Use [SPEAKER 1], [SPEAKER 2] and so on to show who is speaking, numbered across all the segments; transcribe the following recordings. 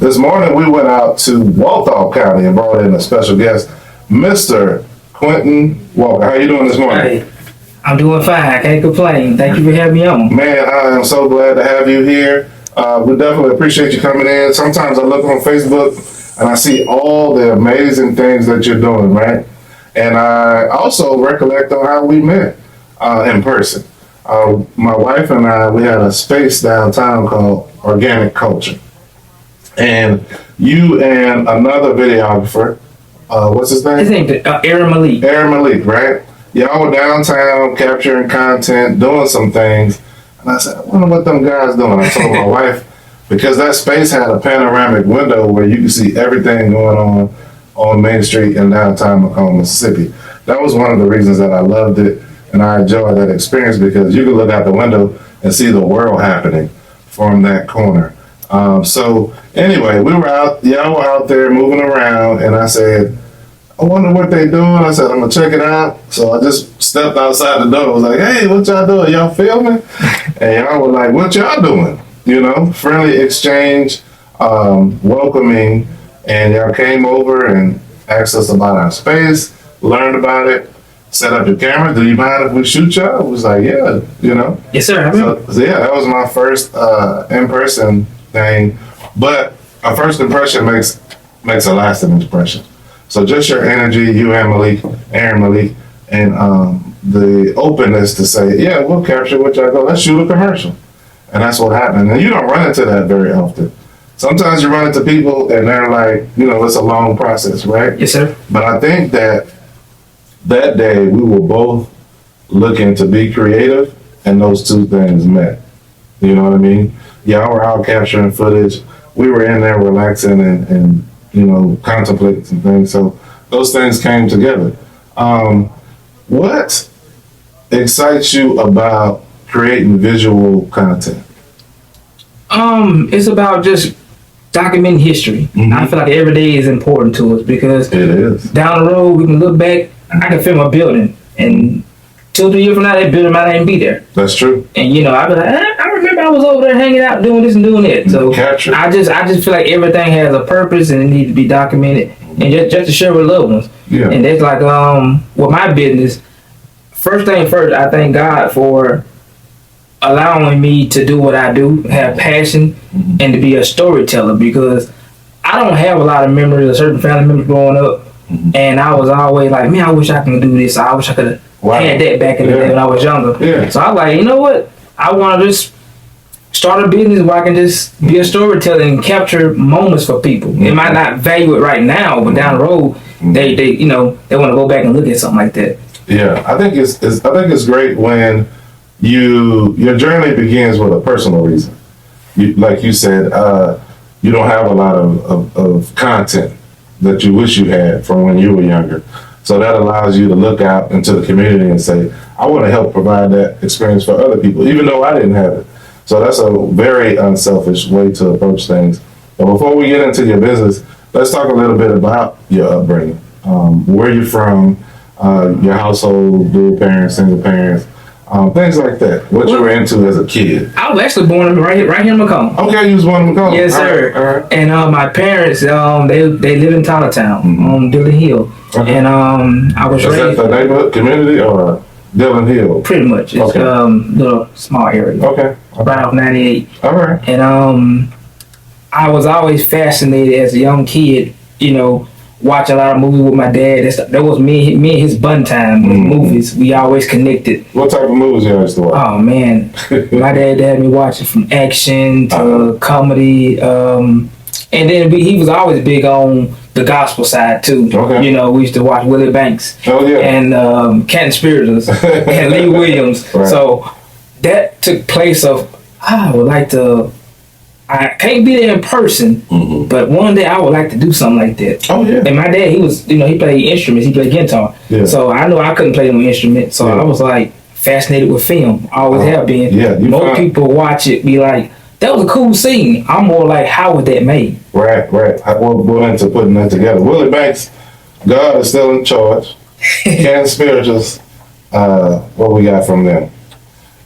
[SPEAKER 1] This morning we went out to Walthall County and brought in a special guest, Mr. Quintin Walker. How you doing this morning?
[SPEAKER 2] Hey, I'm doing fine. I can't complain. Thank you for having me on.
[SPEAKER 1] Man, I am so glad to have you here. We definitely appreciate you coming in. Sometimes I look on Facebook and I see all the amazing things that you're doing, right? And I also recollect on how we met in person. My wife and I, we had a space downtown called Organic Culture. And you and another videographer, what's his name?
[SPEAKER 2] His name is Aaron Malik.
[SPEAKER 1] Aaron Malik, right? Y'all were downtown capturing content, doing some things. And I said, I wonder what them guys doing. I told my wife, because that space had a panoramic window where you could see everything going on Main Street in downtown Macomb, Mississippi. That was one of the reasons that I loved it and I enjoyed that experience, because you could look out the window and see the world happening from that corner. So anyway, y'all were out there moving around, and I said, I wonder what they doing. I said, I'm gonna check it out. So I just stepped outside the door. I was like, hey, what y'all doing? Y'all filming? And y'all were like, what y'all doing? You know, friendly exchange, welcoming, and y'all came over and asked us about our space, learned about it, set up your camera. Do you mind if we shoot y'all? I was like, yeah, you know.
[SPEAKER 2] Yes, sir.
[SPEAKER 1] So yeah, that was my first in-person thing. But a first impression makes a lasting impression. So just your energy, you and Malik, Aaron Malik, and the openness to say, yeah, we'll capture what y'all go. Let's shoot a commercial. And that's what happened. And you don't run into that very often. Sometimes you run into people and they're like, you know, it's a long process, right?
[SPEAKER 2] Yes, sir.
[SPEAKER 1] But I think that day we were both looking to be creative, and those two things met. You know what I mean? Y'all were out capturing footage. We were in there relaxing and you know, contemplating some things. So those things came together. What excites you about creating visual content?
[SPEAKER 2] It's about just documenting history.
[SPEAKER 1] Mm-hmm.
[SPEAKER 2] I feel like every day is important to us, because
[SPEAKER 1] It is.
[SPEAKER 2] down the road we can look back. I can film a building, and 2 or 3 years from now, that building might not even be there.
[SPEAKER 1] That's true.
[SPEAKER 2] And you know, I be like, I remember I was over there hanging out, doing this and doing that. So
[SPEAKER 1] Capture.
[SPEAKER 2] I just feel like everything has a purpose and it needs to be documented, and just to share with loved ones.
[SPEAKER 1] Yeah.
[SPEAKER 2] And that's like with my business. First thing first, I thank God for allowing me to do what I do, have passion, and to be a storyteller, because I don't have a lot of memories of certain family members growing up, and I was always like, man, I wish I could do this. I wish I could have had that back in the day when I was younger.
[SPEAKER 1] Yeah.
[SPEAKER 2] So I was like, you know what? I want to just start a business where I can just be a storyteller and capture moments for people. They might not value it right now, but down the road, they you know, they want to go back and look at something like that.
[SPEAKER 1] Yeah, I think it's great when your journey begins with a personal reason. Like you said, you don't have a lot of content that you wish you had from when you were younger. So that allows you to look out into the community and say, I want to help provide that experience for other people, even though I didn't have it. So that's a very unselfish way to approach things. But before we get into your business, let's talk a little bit about your upbringing. Where you're from, your household, dual parents, single parents, things like that. What you were into as a kid.
[SPEAKER 2] I was actually born right here in Macomb.
[SPEAKER 1] Okay, you was born in Macomb.
[SPEAKER 2] Yes, sir.
[SPEAKER 1] All right.
[SPEAKER 2] And my parents, they live in Tylertown, on Dillon Hill.
[SPEAKER 1] Okay.
[SPEAKER 2] And I was
[SPEAKER 1] Is that
[SPEAKER 2] raised
[SPEAKER 1] the neighborhood community or Dillon Hill?
[SPEAKER 2] pretty much. It's
[SPEAKER 1] Okay.
[SPEAKER 2] little small area.
[SPEAKER 1] Okay.
[SPEAKER 2] Right off 98.
[SPEAKER 1] All right.
[SPEAKER 2] And I was always fascinated as a young kid, you know, watch a lot of movies with my dad. That was me and his bun time with movies. We always connected.
[SPEAKER 1] What type of movies you used to watch?
[SPEAKER 2] Oh man, my dad had me watching from action to comedy, and then he was always big on the gospel side too.
[SPEAKER 1] Okay.
[SPEAKER 2] You know, we used to watch Willie Banks and Canton Spirituals and Lee Williams.
[SPEAKER 1] Right.
[SPEAKER 2] So that took place of I would like to. I can't be there in person, but one day I would like to do something like that.
[SPEAKER 1] Oh yeah.
[SPEAKER 2] And my dad, he played instruments. He played guitar.
[SPEAKER 1] Yeah.
[SPEAKER 2] So I knew I couldn't play no instrument. So I was like fascinated with film. I always have been.
[SPEAKER 1] Yeah.
[SPEAKER 2] Most people watch it, be like, that was a cool scene. I'm more like, how was that made?
[SPEAKER 1] Right. What went into putting that together? Willie Banks, God is still in charge. Canton Spirituals, what we got from them?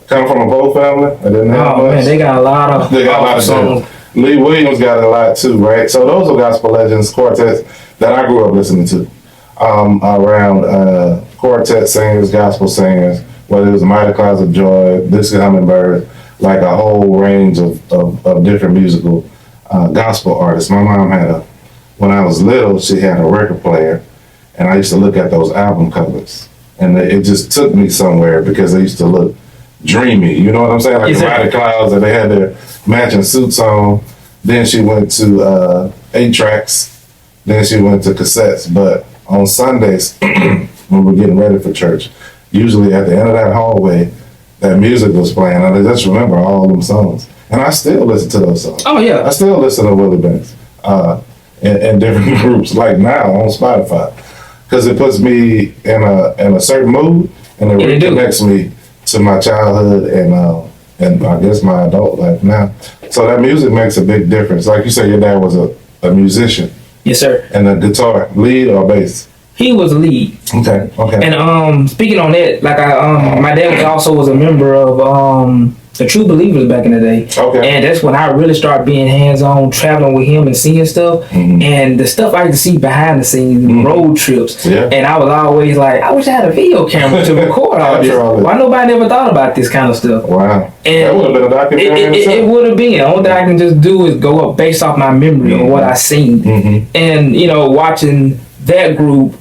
[SPEAKER 1] Come from a Poe family? I didn't have much.
[SPEAKER 2] Man, they got a lot of songs.
[SPEAKER 1] Lee Williams got it a lot too, right? So those are gospel legends, quartets that I grew up listening to. Around quartet singers, gospel singers, whether it was Mighty Clouds of Joy, Dixie Hummingbird, like a whole range of different musical gospel artists. My mom when I was little, she had a record player, and I used to look at those album covers, and it just took me somewhere because they used to look dreamy. You know what I'm saying? Like the Mighty Clouds, and they had their matching suits on. Then she went to 8-tracks. Then she went to cassettes. But on Sundays, when we're getting ready for church, usually at the end of that hallway, that music was playing, and I just remember all them songs. And I still listen to those songs.
[SPEAKER 2] Oh yeah.
[SPEAKER 1] I still listen to Willie Benz in different groups, like now on Spotify, because it puts me in a certain mood, and it reconnects me to my childhood and I guess my adult life now. So that music makes a big difference. Like you said, your dad was a musician.
[SPEAKER 2] Yes, sir.
[SPEAKER 1] And a guitar, lead or bass?
[SPEAKER 2] He was lead.
[SPEAKER 1] Okay.
[SPEAKER 2] And speaking on that, like my dad was a member of the True Believers back in the day.
[SPEAKER 1] Okay.
[SPEAKER 2] And that's when I really started being hands-on, traveling with him and seeing stuff. Mm-hmm. And the stuff I used to see behind the scenes, mm-hmm. road trips. Yeah. And I was always like, I wish I had a video camera to record all this. Why nobody never thought about this kind of stuff?
[SPEAKER 1] Wow.
[SPEAKER 2] And
[SPEAKER 1] that would have been a documentary.
[SPEAKER 2] It would have been. The only thing I can just do is go up based off my memory mm-hmm. of what I seen. Mm-hmm. And, watching that group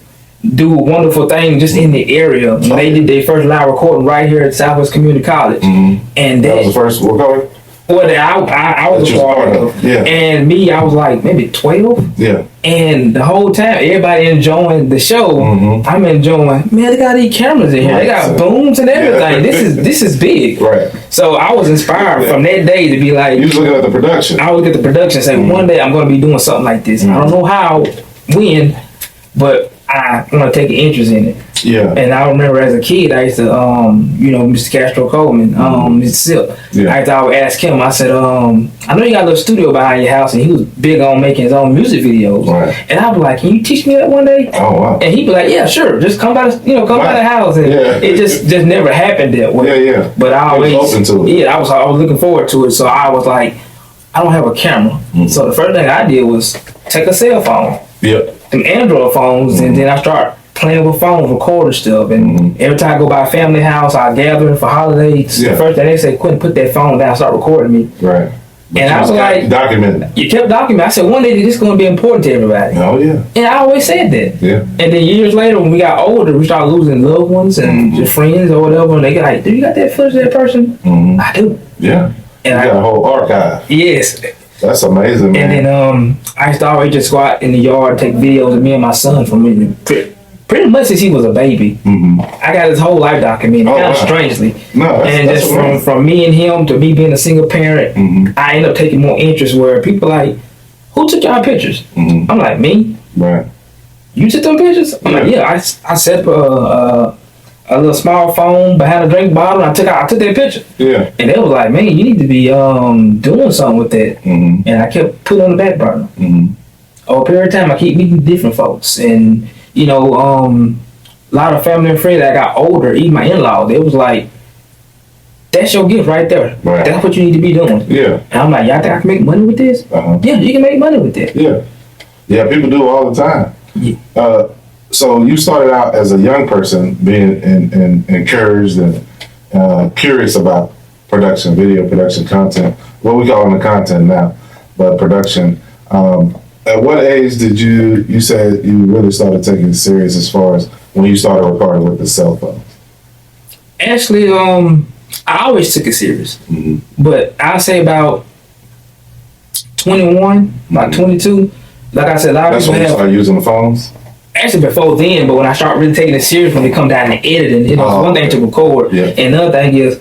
[SPEAKER 2] do a wonderful thing just in the area. Okay. They did their first live recording right here at Southwest Community College. Mm-hmm. And
[SPEAKER 1] that was the first recording?
[SPEAKER 2] Well, I was a part of. Yeah. And me, I was like maybe 12. Yeah. And the whole time, everybody enjoying the show. Mm-hmm. I'm enjoying, man, they got these cameras in here. Right. They got booms and everything. Yeah. This is big. Right. So I was inspired from that day to be like.
[SPEAKER 1] You was looking at the production.
[SPEAKER 2] I would look at the production and say, mm-hmm. one day I'm going to be doing something like this. Mm-hmm. I don't know how, when, but I want to take an interest in it. Yeah. And I remember as a kid, I used to, Mr. Castro Coleman, Mr. Silk. Yeah. I would ask him, I said, I know you got a little studio behind your house, and he was big on making his own music videos. Right. And I was like, can you teach me that one day? Oh, wow. And he'd be like, yeah, sure. Just come by the house. And it just never happened that way. Yeah, yeah. But I always, open to it. Yeah, I was looking forward to it. So I was like, I don't have a camera. Mm-hmm. So the first thing I did was take a cell phone. Yep. Them Android phones, mm-hmm. and then I start playing with phones, recording stuff, and mm-hmm. every time I go by a family house, I gather for holidays. Yeah. The first thing they say, Quintin, put that phone down, start recording me. Right. But and I was like, documenting. You kept documenting. I said, one day this is going to be important to everybody. Oh yeah. And I always said that. Yeah. And then years later, when we got older, we started losing loved ones and mm-hmm. just friends or whatever, and they got like, do you got that footage of that person? Mm-hmm. I do. Yeah. And I got a whole archive. Yes. That's amazing, man. And then I used to always just go out in the yard, take videos of me and my son from pretty much since he was a baby. Mm-hmm. I got his whole life documented, kind of strangely. No, and just from me and him to me being a single parent, mm-hmm. I ended up taking more interest where people like, who took y'all pictures? Mm-hmm. I'm like, me? Right. You took them pictures? I'm like, yeah, I set up a little small phone behind a drink bottle. I took that picture. Yeah. And they was like, man, you need to be doing something with that. Mm-hmm. And I kept putting on the back burner. Mm-hmm. Over a period of time, I keep meeting different folks. And, a lot of family and friends that got older, even my in-laws, they was like, that's your gift right there. Right. That's what you need to be doing. Yeah. And I'm like, y'all think I can make money with this? Uh-huh. Yeah, you can make money with that. Yeah. Yeah, people do it all the time. Yeah. So you started out as a young person being encouraged and curious about production, video production, content, what we call the content now, but production. At what age did you said you really started taking it serious as far as when you started recording with the cell phone? Actually, I always took it serious, mm-hmm. but I'll say about 21, about 22. Like I said, a lot of people have. That's when you started using the phones? Actually, before then, but when I start really taking it serious, when it come down to editing, one thing to record, yeah. And another thing is,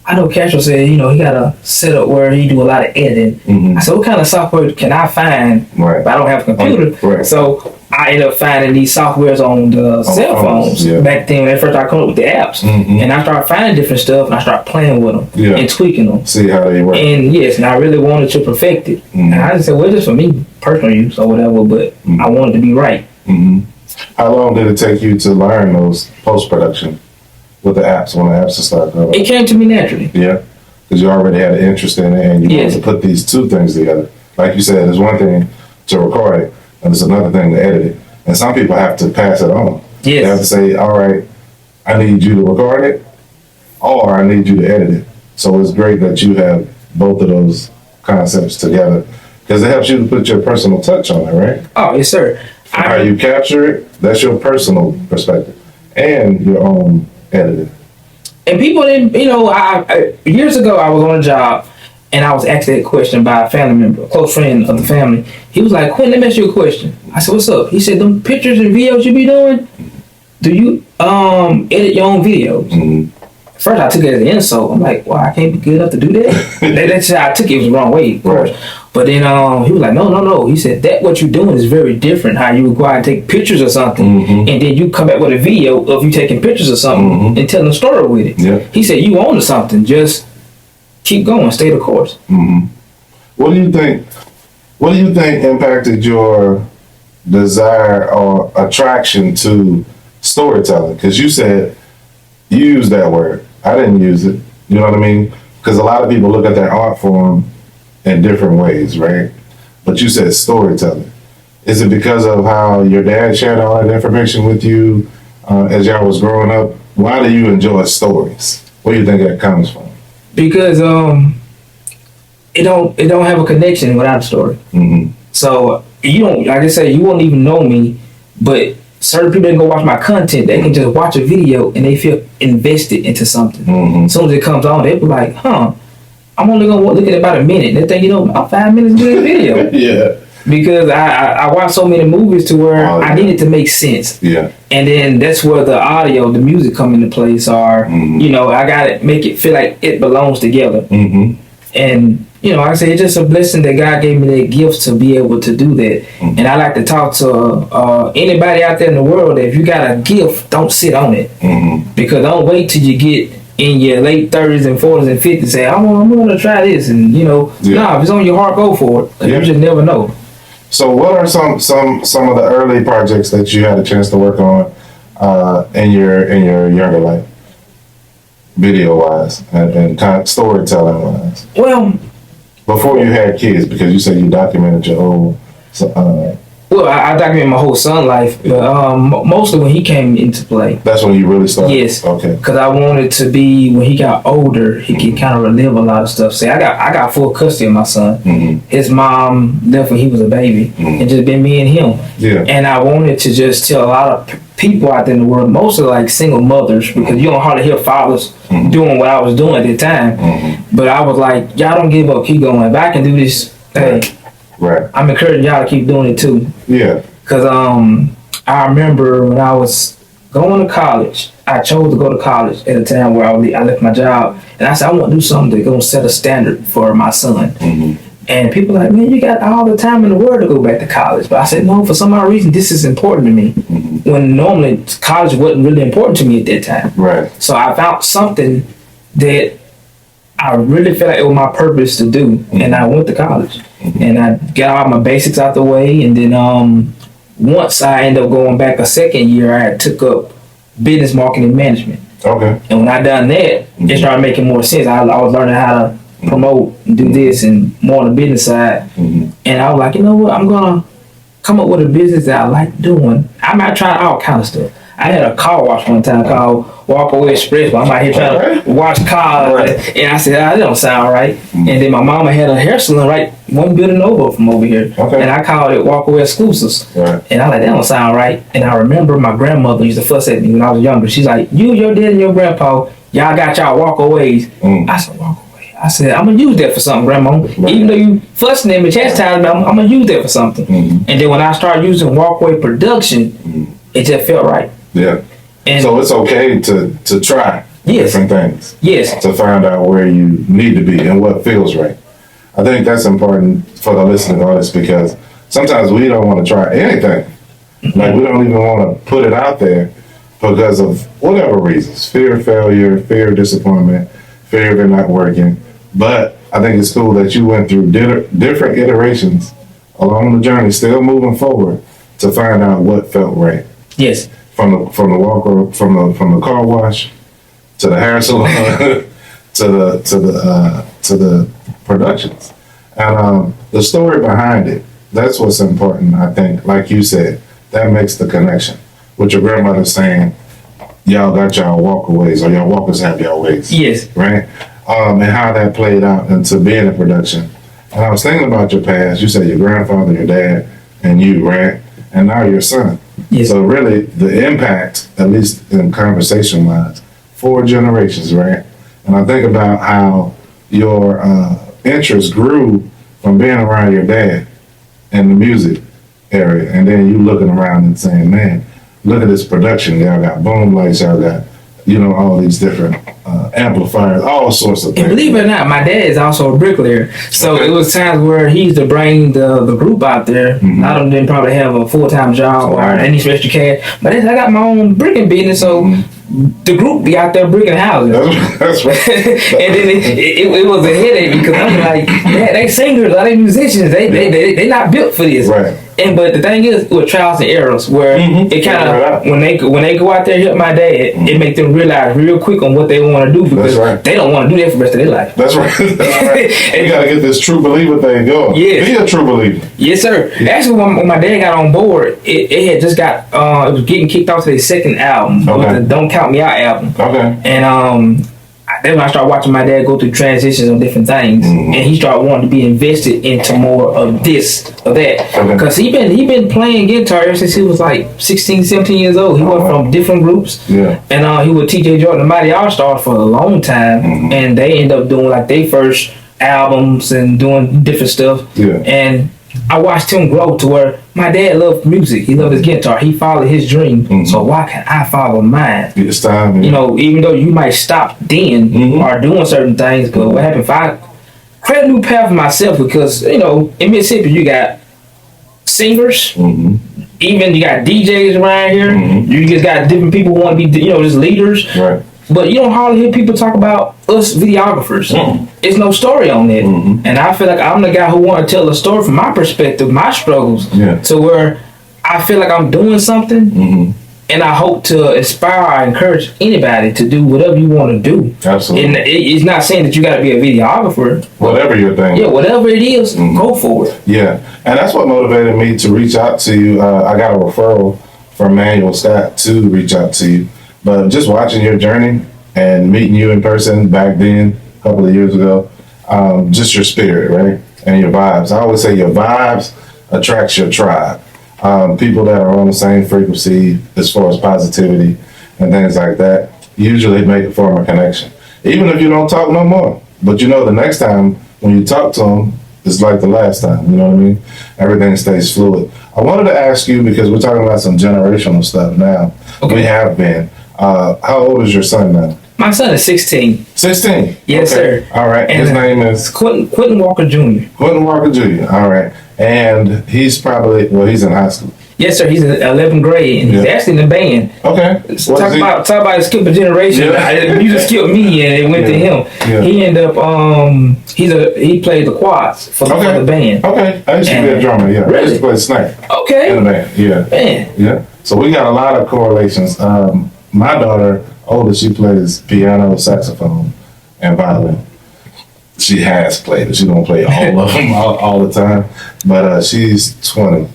[SPEAKER 2] I know Castro said, he got a setup where he do a lot of editing. Mm-hmm. I said, what kind of software can I find? Right. But I don't have a computer. Right. So I ended up finding these softwares on the cell phones. Yeah. Back then, when first I come up with the apps. Mm-hmm. And I started finding different stuff, and I started playing with them and tweaking them. See how they work. And yes, and I really wanted to perfect it. Mm-hmm. And I just said, well, just for me, personal use or whatever, but mm-hmm. I wanted to be right. Mm-hmm. How long did it take you to learn those post-production with the apps, when the apps started growing? It came to me naturally. Yeah.
[SPEAKER 1] because you already had an interest in it and you
[SPEAKER 2] Yes.
[SPEAKER 1] wanted to put these two things together. Like you said, it's one thing to record it, and it's another thing to edit it. And some people have to pass it on. They have to
[SPEAKER 2] Yes.
[SPEAKER 1] say, all right, I need you to record it, or I need you to edit it. So it's great that you have both of those concepts together, because it helps you to put your personal touch on it, right?
[SPEAKER 2] Oh, yes, sir.
[SPEAKER 1] How you capture it, that's your personal perspective, and your own editing.
[SPEAKER 2] And people didn't, I years ago I was on a job and I was asked that question by a family member, a close friend of the family. He was like, "Quinn, let me ask you a question." I said, "What's up?" He said, "Them pictures and videos you be doing, do you edit your own videos?"
[SPEAKER 1] Mm-hmm.
[SPEAKER 2] First I took it as an insult. I'm like, "Well, I can't be good enough to do that." That's how I took it. It was the wrong way, of course.
[SPEAKER 1] Right.
[SPEAKER 2] But then he was like, no. He said that what you're doing is very different. How you would go out and take pictures of something,
[SPEAKER 1] Mm-hmm.
[SPEAKER 2] and then you come back with a video of you taking pictures of something
[SPEAKER 1] Mm-hmm.
[SPEAKER 2] and telling a story with it.
[SPEAKER 1] Yeah.
[SPEAKER 2] He said you own to something. Just keep going, stay the course.
[SPEAKER 1] Mm-hmm. What do you think? What do you think impacted your desire or attraction to storytelling? Because you said you used that word. I didn't use it. You know what I mean? Because a lot of people look at their art form in different ways, right? But you said storytelling. Is it because of how your dad shared all that information with you as y'all was growing up? Why do you enjoy stories? Where do you think that comes from?
[SPEAKER 2] Because it don't have a connection without a story.
[SPEAKER 1] Mm-hmm.
[SPEAKER 2] So you don't, like I say, you won't even know me, but certain people that go watch my content, they can just watch a video and they feel invested into something.
[SPEAKER 1] Mm-hmm.
[SPEAKER 2] As soon as it comes on, they be like, "Huh, I'm only gonna look at it about a minute." And they think, I'm 5 minutes into this video.
[SPEAKER 1] Yeah.
[SPEAKER 2] Because I watched so many movies to where
[SPEAKER 1] Oh, yeah.
[SPEAKER 2] I needed to make sense.
[SPEAKER 1] Yeah.
[SPEAKER 2] And then that's where the audio, the music come into place, or,
[SPEAKER 1] Mhm.
[SPEAKER 2] I gotta make it feel like it belongs together.
[SPEAKER 1] Mm-hmm.
[SPEAKER 2] And, like I say, it's just a blessing that God gave me that gift to be able to do that.
[SPEAKER 1] Mhm.
[SPEAKER 2] And I like to talk to anybody out there in the world that if you got a gift, don't sit on it.
[SPEAKER 1] Mm-hmm.
[SPEAKER 2] Because don't wait till you get in your late 30s and 40s and 50s and say, I'm going to try this. And,
[SPEAKER 1] Yeah.
[SPEAKER 2] if it's on your heart, go for it.
[SPEAKER 1] Yeah.
[SPEAKER 2] You just never know.
[SPEAKER 1] So what are some of the early projects that you had a chance to work on in your younger life, video wise and kind of storytelling wise,
[SPEAKER 2] Well,
[SPEAKER 1] before you had kids? Because you said you documented your own.
[SPEAKER 2] I documented my whole son life, but mostly when he came into play.
[SPEAKER 1] That's when you really started.
[SPEAKER 2] Yes.
[SPEAKER 1] Okay.
[SPEAKER 2] Because I wanted to be, when he got older, he could kind of relive a lot of stuff. See, I got full custody of my son.
[SPEAKER 1] Mm-hmm.
[SPEAKER 2] His mom left when he was a baby, and just been me and him.
[SPEAKER 1] Yeah.
[SPEAKER 2] And I wanted to just tell a lot of people out there in the world, mostly like single mothers, because you don't hardly hear fathers doing what I was doing at the time.
[SPEAKER 1] Mm-hmm.
[SPEAKER 2] But I was like, y'all don't give up, keep going. If I can do this, hey,
[SPEAKER 1] Right.
[SPEAKER 2] I'm encouraging y'all to keep doing it too.
[SPEAKER 1] Yeah.
[SPEAKER 2] Cause I remember when I was going to college, I chose to go to college at a time where I left my job, and I said I want to do something that's gonna set a standard for my son.
[SPEAKER 1] Mm-hmm.
[SPEAKER 2] And people are like, "Man, you got all the time in the world to go back to college." But I said, no, for some odd reason, this is important to me.
[SPEAKER 1] Mm-hmm.
[SPEAKER 2] When normally college wasn't really important to me at that time.
[SPEAKER 1] Right.
[SPEAKER 2] So I found something that I really felt like it was my purpose to do, and I went to college, and I got all my basics out the way, and then once I ended up going back a second year, I took up business marketing management,
[SPEAKER 1] Okay.
[SPEAKER 2] and when I done that, it started making more sense. I was learning how to promote and do this, and more on the business side,
[SPEAKER 1] Mm-hmm.
[SPEAKER 2] and I was like, you know what, I'm gonna come up with a business that I like doing. I might try all kind of stuff. I had a car wash one time called Walkaway Express, but I'm out here trying to wash cars.
[SPEAKER 1] Right.
[SPEAKER 2] And I said, that don't sound right. And then my mama had a hair salon right one building over from over here.
[SPEAKER 1] Okay.
[SPEAKER 2] And I called it Walkaway Exclusives.
[SPEAKER 1] Right.
[SPEAKER 2] And I like, that don't sound right. And I remember my grandmother used to fuss at me when I was younger. She's like, you, your dad, and your grandpa, y'all got y'all walkaways.
[SPEAKER 1] Mm.
[SPEAKER 2] I said, walkaway. I said, I'm going to use that for something, Grandma.
[SPEAKER 1] Right.
[SPEAKER 2] Even though you fussing at me, chastising me, I'm going to use that for something.
[SPEAKER 1] Mm-hmm.
[SPEAKER 2] And then when I started using Walkaway Production, it just felt right.
[SPEAKER 1] Yeah.
[SPEAKER 2] And
[SPEAKER 1] So it's okay to try
[SPEAKER 2] Yes.
[SPEAKER 1] different things
[SPEAKER 2] yes,
[SPEAKER 1] to find out where you need to be and what feels right. I think that's important for the listening audience, because sometimes we don't want to try anything. Like, we don't even want to put it out there because of whatever reasons: fear of failure, fear of disappointment, fear of it not working. But I think it's cool that you went through different iterations along the journey, still moving forward to find out what felt right.
[SPEAKER 2] yes,
[SPEAKER 1] From the walker, from the car wash, to the hair salon, to the productions, and the story behind it. That's what's important, I think. Like you said, that makes the connection. What your grandmother saying, y'all got y'all walkaways, or y'all walkers have y'all ways.
[SPEAKER 2] Yes.
[SPEAKER 1] Right? And how that played out into being in production. And I was thinking about your past. You said your grandfather, your dad, and you, right? And now your son.
[SPEAKER 2] Yes.
[SPEAKER 1] So really, the impact, at least in conversation-wise, 4 generations, right? And I think about how your interest grew from being around your dad in the music area, and then you looking around and saying, man, look at this production. Y'all got boom lights, y'all got, all these different amplifiers, all sorts of things.
[SPEAKER 2] And believe it or not, my dad is also a bricklayer. So it was times where he used to bring the group out there.
[SPEAKER 1] Mm-hmm.
[SPEAKER 2] A lot of them didn't probably have a full-time job or any extra cash. But I got my own bricking business, so the group be out there bricking houses.
[SPEAKER 1] That's right.
[SPEAKER 2] And then it was a headache because I'm like, they singers, they musicians, they not built for this.
[SPEAKER 1] Right.
[SPEAKER 2] But the thing is, with trials and errors, where it kind of when they go out there and help my dad, it make them realize real quick on what they want to do, because they don't want to do that for the rest of their life.
[SPEAKER 1] That's right. That's right. You got to get this true believer thing going.
[SPEAKER 2] Yeah.
[SPEAKER 1] Be a true believer.
[SPEAKER 2] Yes, sir.
[SPEAKER 1] Yeah.
[SPEAKER 2] Actually, when my dad got on board, it had just got it was getting kicked off to their second album, with the Don't Count Me Out album.
[SPEAKER 1] Okay.
[SPEAKER 2] And then when I started watching my dad go through transitions on different things, and he started wanting to be invested into more of this or that, because he been playing guitar ever since he was like 16, 17 years old. He went from different groups, and he would TJ Jordan, the Mighty All Stars, for a long time, and they end up doing like their first albums and doing different stuff. And I watched him grow to where my dad loved music. He loved his guitar. He followed his dream. So why can't I follow mine?
[SPEAKER 1] It's time.
[SPEAKER 2] Even though you might stop then or doing certain things, but what happened if I create a new path for myself? Because, in Mississippi, you got singers, even you got DJs around here. You just got different people who want to be, just leaders.
[SPEAKER 1] Right.
[SPEAKER 2] But you don't hardly hear people talk about us videographers. It's no story on that. And I feel like I'm the guy who want to tell a story from my perspective, my struggles, to where I feel like I'm doing something, and I hope to inspire or encourage anybody to do whatever you want to do.
[SPEAKER 1] Absolutely.
[SPEAKER 2] And it's not saying that you got to be a videographer.
[SPEAKER 1] Whatever your thing.
[SPEAKER 2] Yeah, whatever it is, go for it.
[SPEAKER 1] Yeah, and that's what motivated me to reach out to you. I got a referral from Manuel Scott to reach out to you. But just watching your journey and meeting you in person back then, a couple of years ago, just your spirit, right? And your vibes. I always say your vibes attracts your tribe. People that are on the same frequency as far as positivity and things like that usually make a form of connection. Even if you don't talk no more. But the next time when you talk to them, it's like the last time, you know what I mean? Everything stays fluid. I wanted to ask you, because we're talking about some generational stuff now.
[SPEAKER 2] Okay.
[SPEAKER 1] We have been. How old is your son now?
[SPEAKER 2] My son is 16.
[SPEAKER 1] 16?
[SPEAKER 2] Yes, sir.
[SPEAKER 1] All right.
[SPEAKER 2] And
[SPEAKER 1] his name is?
[SPEAKER 2] Quintin Walker Jr.
[SPEAKER 1] Quintin Walker Jr. All right. And he's probably, he's in high school.
[SPEAKER 2] Yes, sir. He's in 11th grade, and he's actually in the band.
[SPEAKER 1] Okay.
[SPEAKER 2] Talk about skip a generation. You just skipped me, and it went to him.
[SPEAKER 1] Yeah.
[SPEAKER 2] He ended up he played the quads for the band.
[SPEAKER 1] Okay. I used to be a drummer. Yeah.
[SPEAKER 2] Really?
[SPEAKER 1] I used to play snare.
[SPEAKER 2] Okay.
[SPEAKER 1] In the band. Yeah.
[SPEAKER 2] Man.
[SPEAKER 1] Yeah. So we got a lot of correlations. My daughter, oldest, she plays piano, saxophone, and violin. She has played it. She don't play all of them all the time, but she's 20,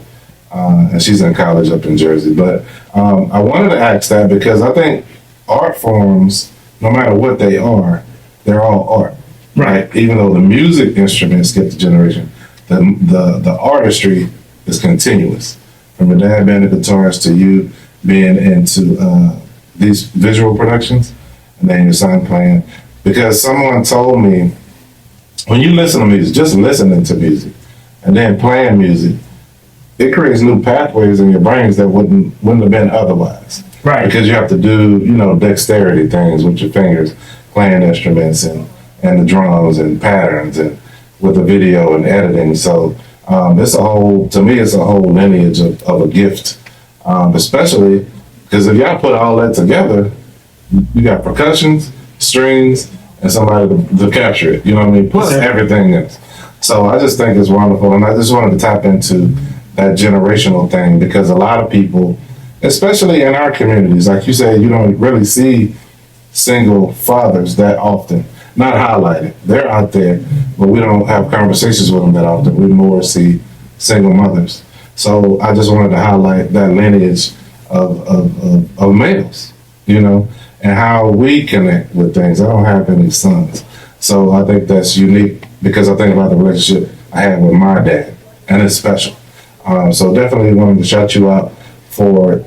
[SPEAKER 1] and she's in college up in Jersey. But I wanted to ask that because I think art forms, no matter what they are, they're all art, right? Even though the music instruments get the generation, the artistry is continuous. From your dad being a guitarist to you being into these visual productions, and then your son playing. Because someone told me, when you listen to music, just listening to music and then playing music, it creates new pathways in your brains that wouldn't have been otherwise.
[SPEAKER 2] Right.
[SPEAKER 1] Because you have to do, dexterity things with your fingers, playing instruments and the drums and patterns and with the video and editing. So it's a whole lineage of a gift, especially because if y'all put all that together, you got percussions, strings, and somebody to capture it, you know what I mean? Plus everything else. So I just think it's wonderful, and I just wanted to tap into that generational thing because a lot of people, especially in our communities, like you said, you don't really see single fathers that often. not highlighted. They're out there, but we don't have conversations with them that often. We more see single mothers. So I just wanted to highlight that lineage of males, you know, and how we connect with things. I don't have any sons. So I think that's unique because I think about the relationship I had with my dad, and it's special. So definitely wanted to shout you out for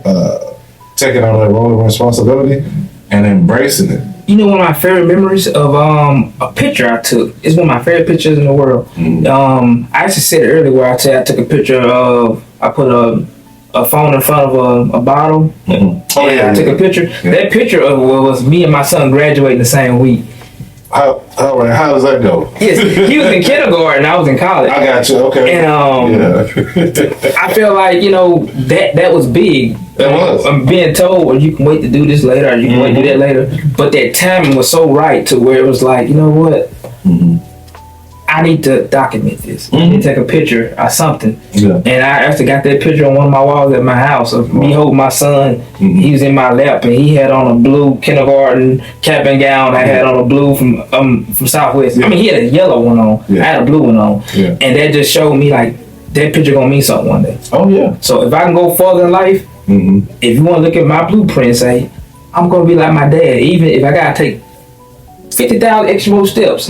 [SPEAKER 1] taking on that role of responsibility and embracing it.
[SPEAKER 2] You know, one of my favorite memories of a picture I took. It's one of my favorite pictures in the world. I actually said it earlier where I took a picture of, I put a phone in front of a bottle.
[SPEAKER 1] Oh,
[SPEAKER 2] I took a picture.
[SPEAKER 1] Yeah.
[SPEAKER 2] That picture of was me and my son graduating the same week.
[SPEAKER 1] How does that go?
[SPEAKER 2] Yes, he was in kindergarten. I was in college.
[SPEAKER 1] I got you. Okay.
[SPEAKER 2] And I feel like, you know, that was big.
[SPEAKER 1] It was.
[SPEAKER 2] I'm being told, well, you can wait to do this later, or you can wait to do that later. But that timing was so right to where it was like, you know what? I need to document this. I need to take a picture or something.
[SPEAKER 1] Yeah.
[SPEAKER 2] And I actually got that picture on one of my walls at my house of me holding my son. He was in my lap, and he had on a blue kindergarten cap and gown. I had on a blue from Southwest. I mean, he had a yellow one on. I had a blue one on.
[SPEAKER 1] Yeah.
[SPEAKER 2] And that just showed me like that picture gonna mean something one day.
[SPEAKER 1] Oh yeah.
[SPEAKER 2] So if I can go further in life, if you want to look at my blueprint and say, I'm gonna be like my dad, even if I gotta take 50,000 extra more steps.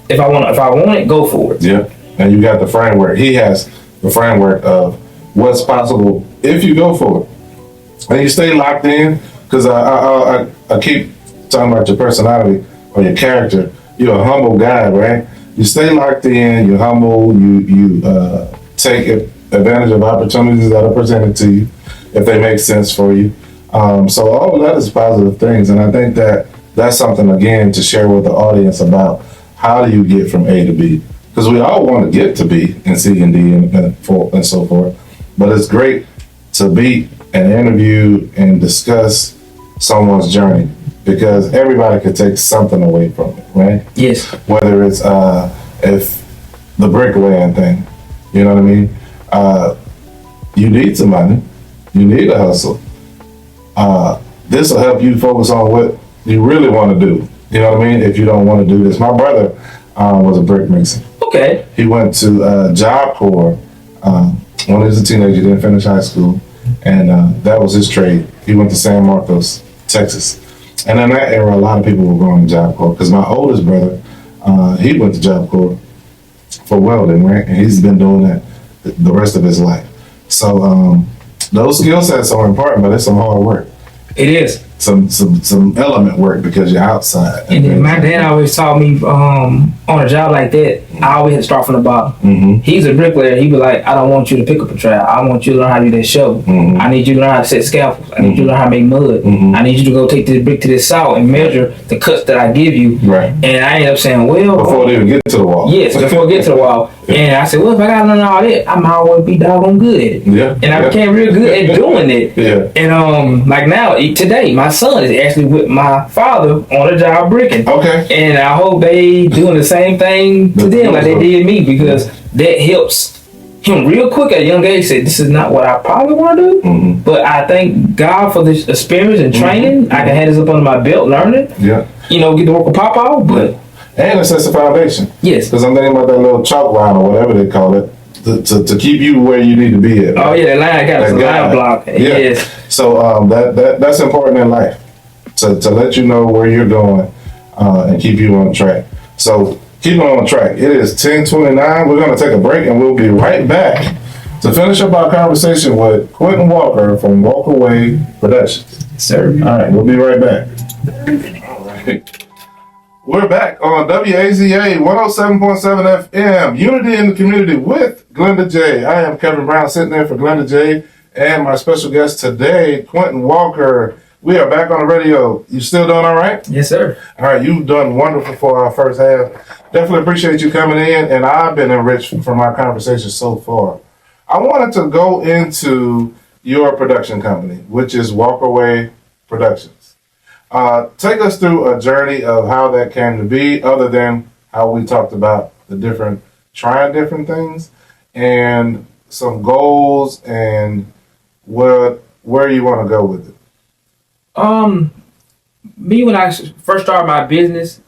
[SPEAKER 2] If I want it, go for it.
[SPEAKER 1] Yeah, and you got the framework. He has the framework of what's possible if you go for it, and you stay locked in. Because I keep talking about your personality or your character. You're a humble guy, right? You stay locked in. You're humble. You take advantage of opportunities that are presented to you if they make sense for you. So all of that is positive things, and I think that that's something again to share with the audience about. How do you get from A to B? Because we all want to get to B and C and D and so forth. But it's great to be and interview and discuss someone's journey because everybody could take something away from it, right?
[SPEAKER 2] Yes.
[SPEAKER 1] Whether it's if the bricklaying thing, you know what I mean? You need some money. You need a hustle. This will help you focus on what you really want to do. You know what I mean? If you don't want to do this. My brother was a brick mason.
[SPEAKER 2] Okay.
[SPEAKER 1] He went to Job Corps when he was a teenager. He didn't finish high school. And that was his trade. He went to San Marcos, Texas. And in that era, a lot of people were going to Job Corps. Because my oldest brother, he went to Job Corps for welding, right? And he's been doing that the rest of his life. So those skill sets are important, but it's some hard work.
[SPEAKER 2] It is.
[SPEAKER 1] Some element work because you're outside.
[SPEAKER 2] And then my dad always taught me on a job like that, I always had to start from the bottom. He's a bricklayer. He was like, I don't want you to pick up a trowel. I want you to learn how to do that shovel. I need you to learn how to set scaffolds. I need you to learn how to make mud. I need you to go take this brick to this saw and measure the cuts that I give you.
[SPEAKER 1] Right.
[SPEAKER 2] And I ended up saying, well,
[SPEAKER 1] before they even get to the wall.
[SPEAKER 2] Yes, before we get to the wall. And I said, well, if I gotta learn all that, I might always be doggone good at it.
[SPEAKER 1] Yeah.
[SPEAKER 2] And I became real good at doing it.
[SPEAKER 1] Yeah.
[SPEAKER 2] And like now, today, my son is actually with my father on a job bricking.
[SPEAKER 1] Okay.
[SPEAKER 2] And I hope they doing the same thing to them like they did me because that helps him real quick at a young age. Said this is not what I probably want to do, but I thank God for this experience and training. I can have this up under my belt, learning.
[SPEAKER 1] Yeah.
[SPEAKER 2] You know, get to work with Papa, but.
[SPEAKER 1] And it sets the foundation. Yes. Because I'm thinking about that little chalk line or whatever they call it to keep you where you need to be at.
[SPEAKER 2] Oh yeah, that line got a line block.
[SPEAKER 1] Yeah.
[SPEAKER 2] Yes.
[SPEAKER 1] So that's important in life to let you know where you're going and keep you on track. So keep on track. It is 10:29. We're going to take a break and we'll be right back to finish up our conversation with Quintin Walker from Walker Way Productions.
[SPEAKER 2] Yes, sir.
[SPEAKER 1] All right, we'll be right back. All right. We're back on WAZA 107.7 FM, Unity in the Community with Glenda J. I am Kevin Brown sitting in for Glenda J. And my special guest today, Quintin Walker. We are back on the radio. You still doing all right?
[SPEAKER 2] Yes, sir.
[SPEAKER 1] All right, you've done wonderful for our first half. Definitely appreciate you coming in, and I've been enriched from our conversation so far. I wanted to go into your production company, which is Walker Way Productions. Take us through a journey of how that came to be, other than how we talked about the trying different things, and some goals and where you want to go with it.
[SPEAKER 2] Me, when I first started my business,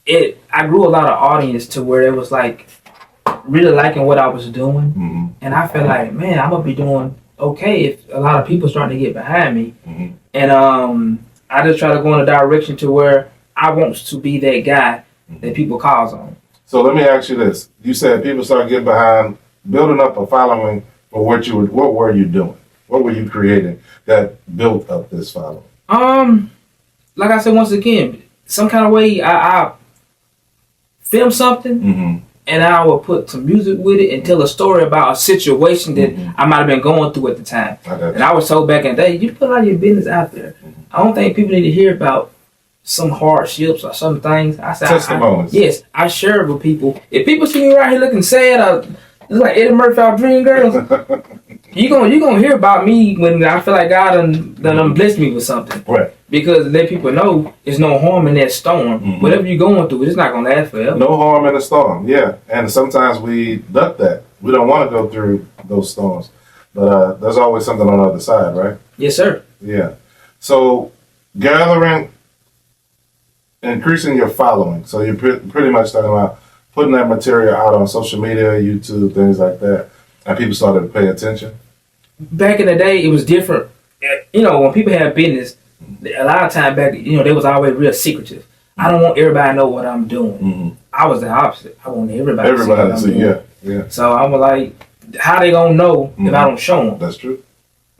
[SPEAKER 2] I grew a lot of audience to where it was like really liking what I was doing, and I felt like, man, I'm gonna be doing okay if a lot of people starting to get behind me, and I just try to go in a direction to where I want to be that guy that people calls on.
[SPEAKER 1] So let me ask you this: you said people start getting behind, building up a following for what were you doing? What were you creating that built up this following?
[SPEAKER 2] Like I said, once again, some kind of way I film something and I will put some music with it and tell a story about a situation that I might have been going through at the time. And I was told back in the day, you put all your business out there. I don't think people need to hear about some hardships or some things. I said,
[SPEAKER 1] testimonies.
[SPEAKER 2] Yes, I share it with people. If people see me right here looking sad, it's like Eddie Murphy out Dream Girls. You gonna hear about me when I feel like God done blessed me with something.
[SPEAKER 1] Right.
[SPEAKER 2] Because let people know there's no harm in that storm. Whatever you're going through, it's not gonna last forever.
[SPEAKER 1] No harm in a storm. Yeah, and sometimes we duck that. We don't want to go through those storms, but there's always something on the other side, right?
[SPEAKER 2] Yes, sir.
[SPEAKER 1] Yeah. So increasing your following. So you're pretty much talking about putting that material out on social media, YouTube, things like that, and people started to pay attention.
[SPEAKER 2] Back in the day, it was different. You know, when people had business, a lot of time back, they was always real secretive. I don't want everybody to know what I'm doing. I was the opposite. I want everybody to see.
[SPEAKER 1] Yeah.
[SPEAKER 2] So I was like, how they gonna know if I don't show them?
[SPEAKER 1] That's true.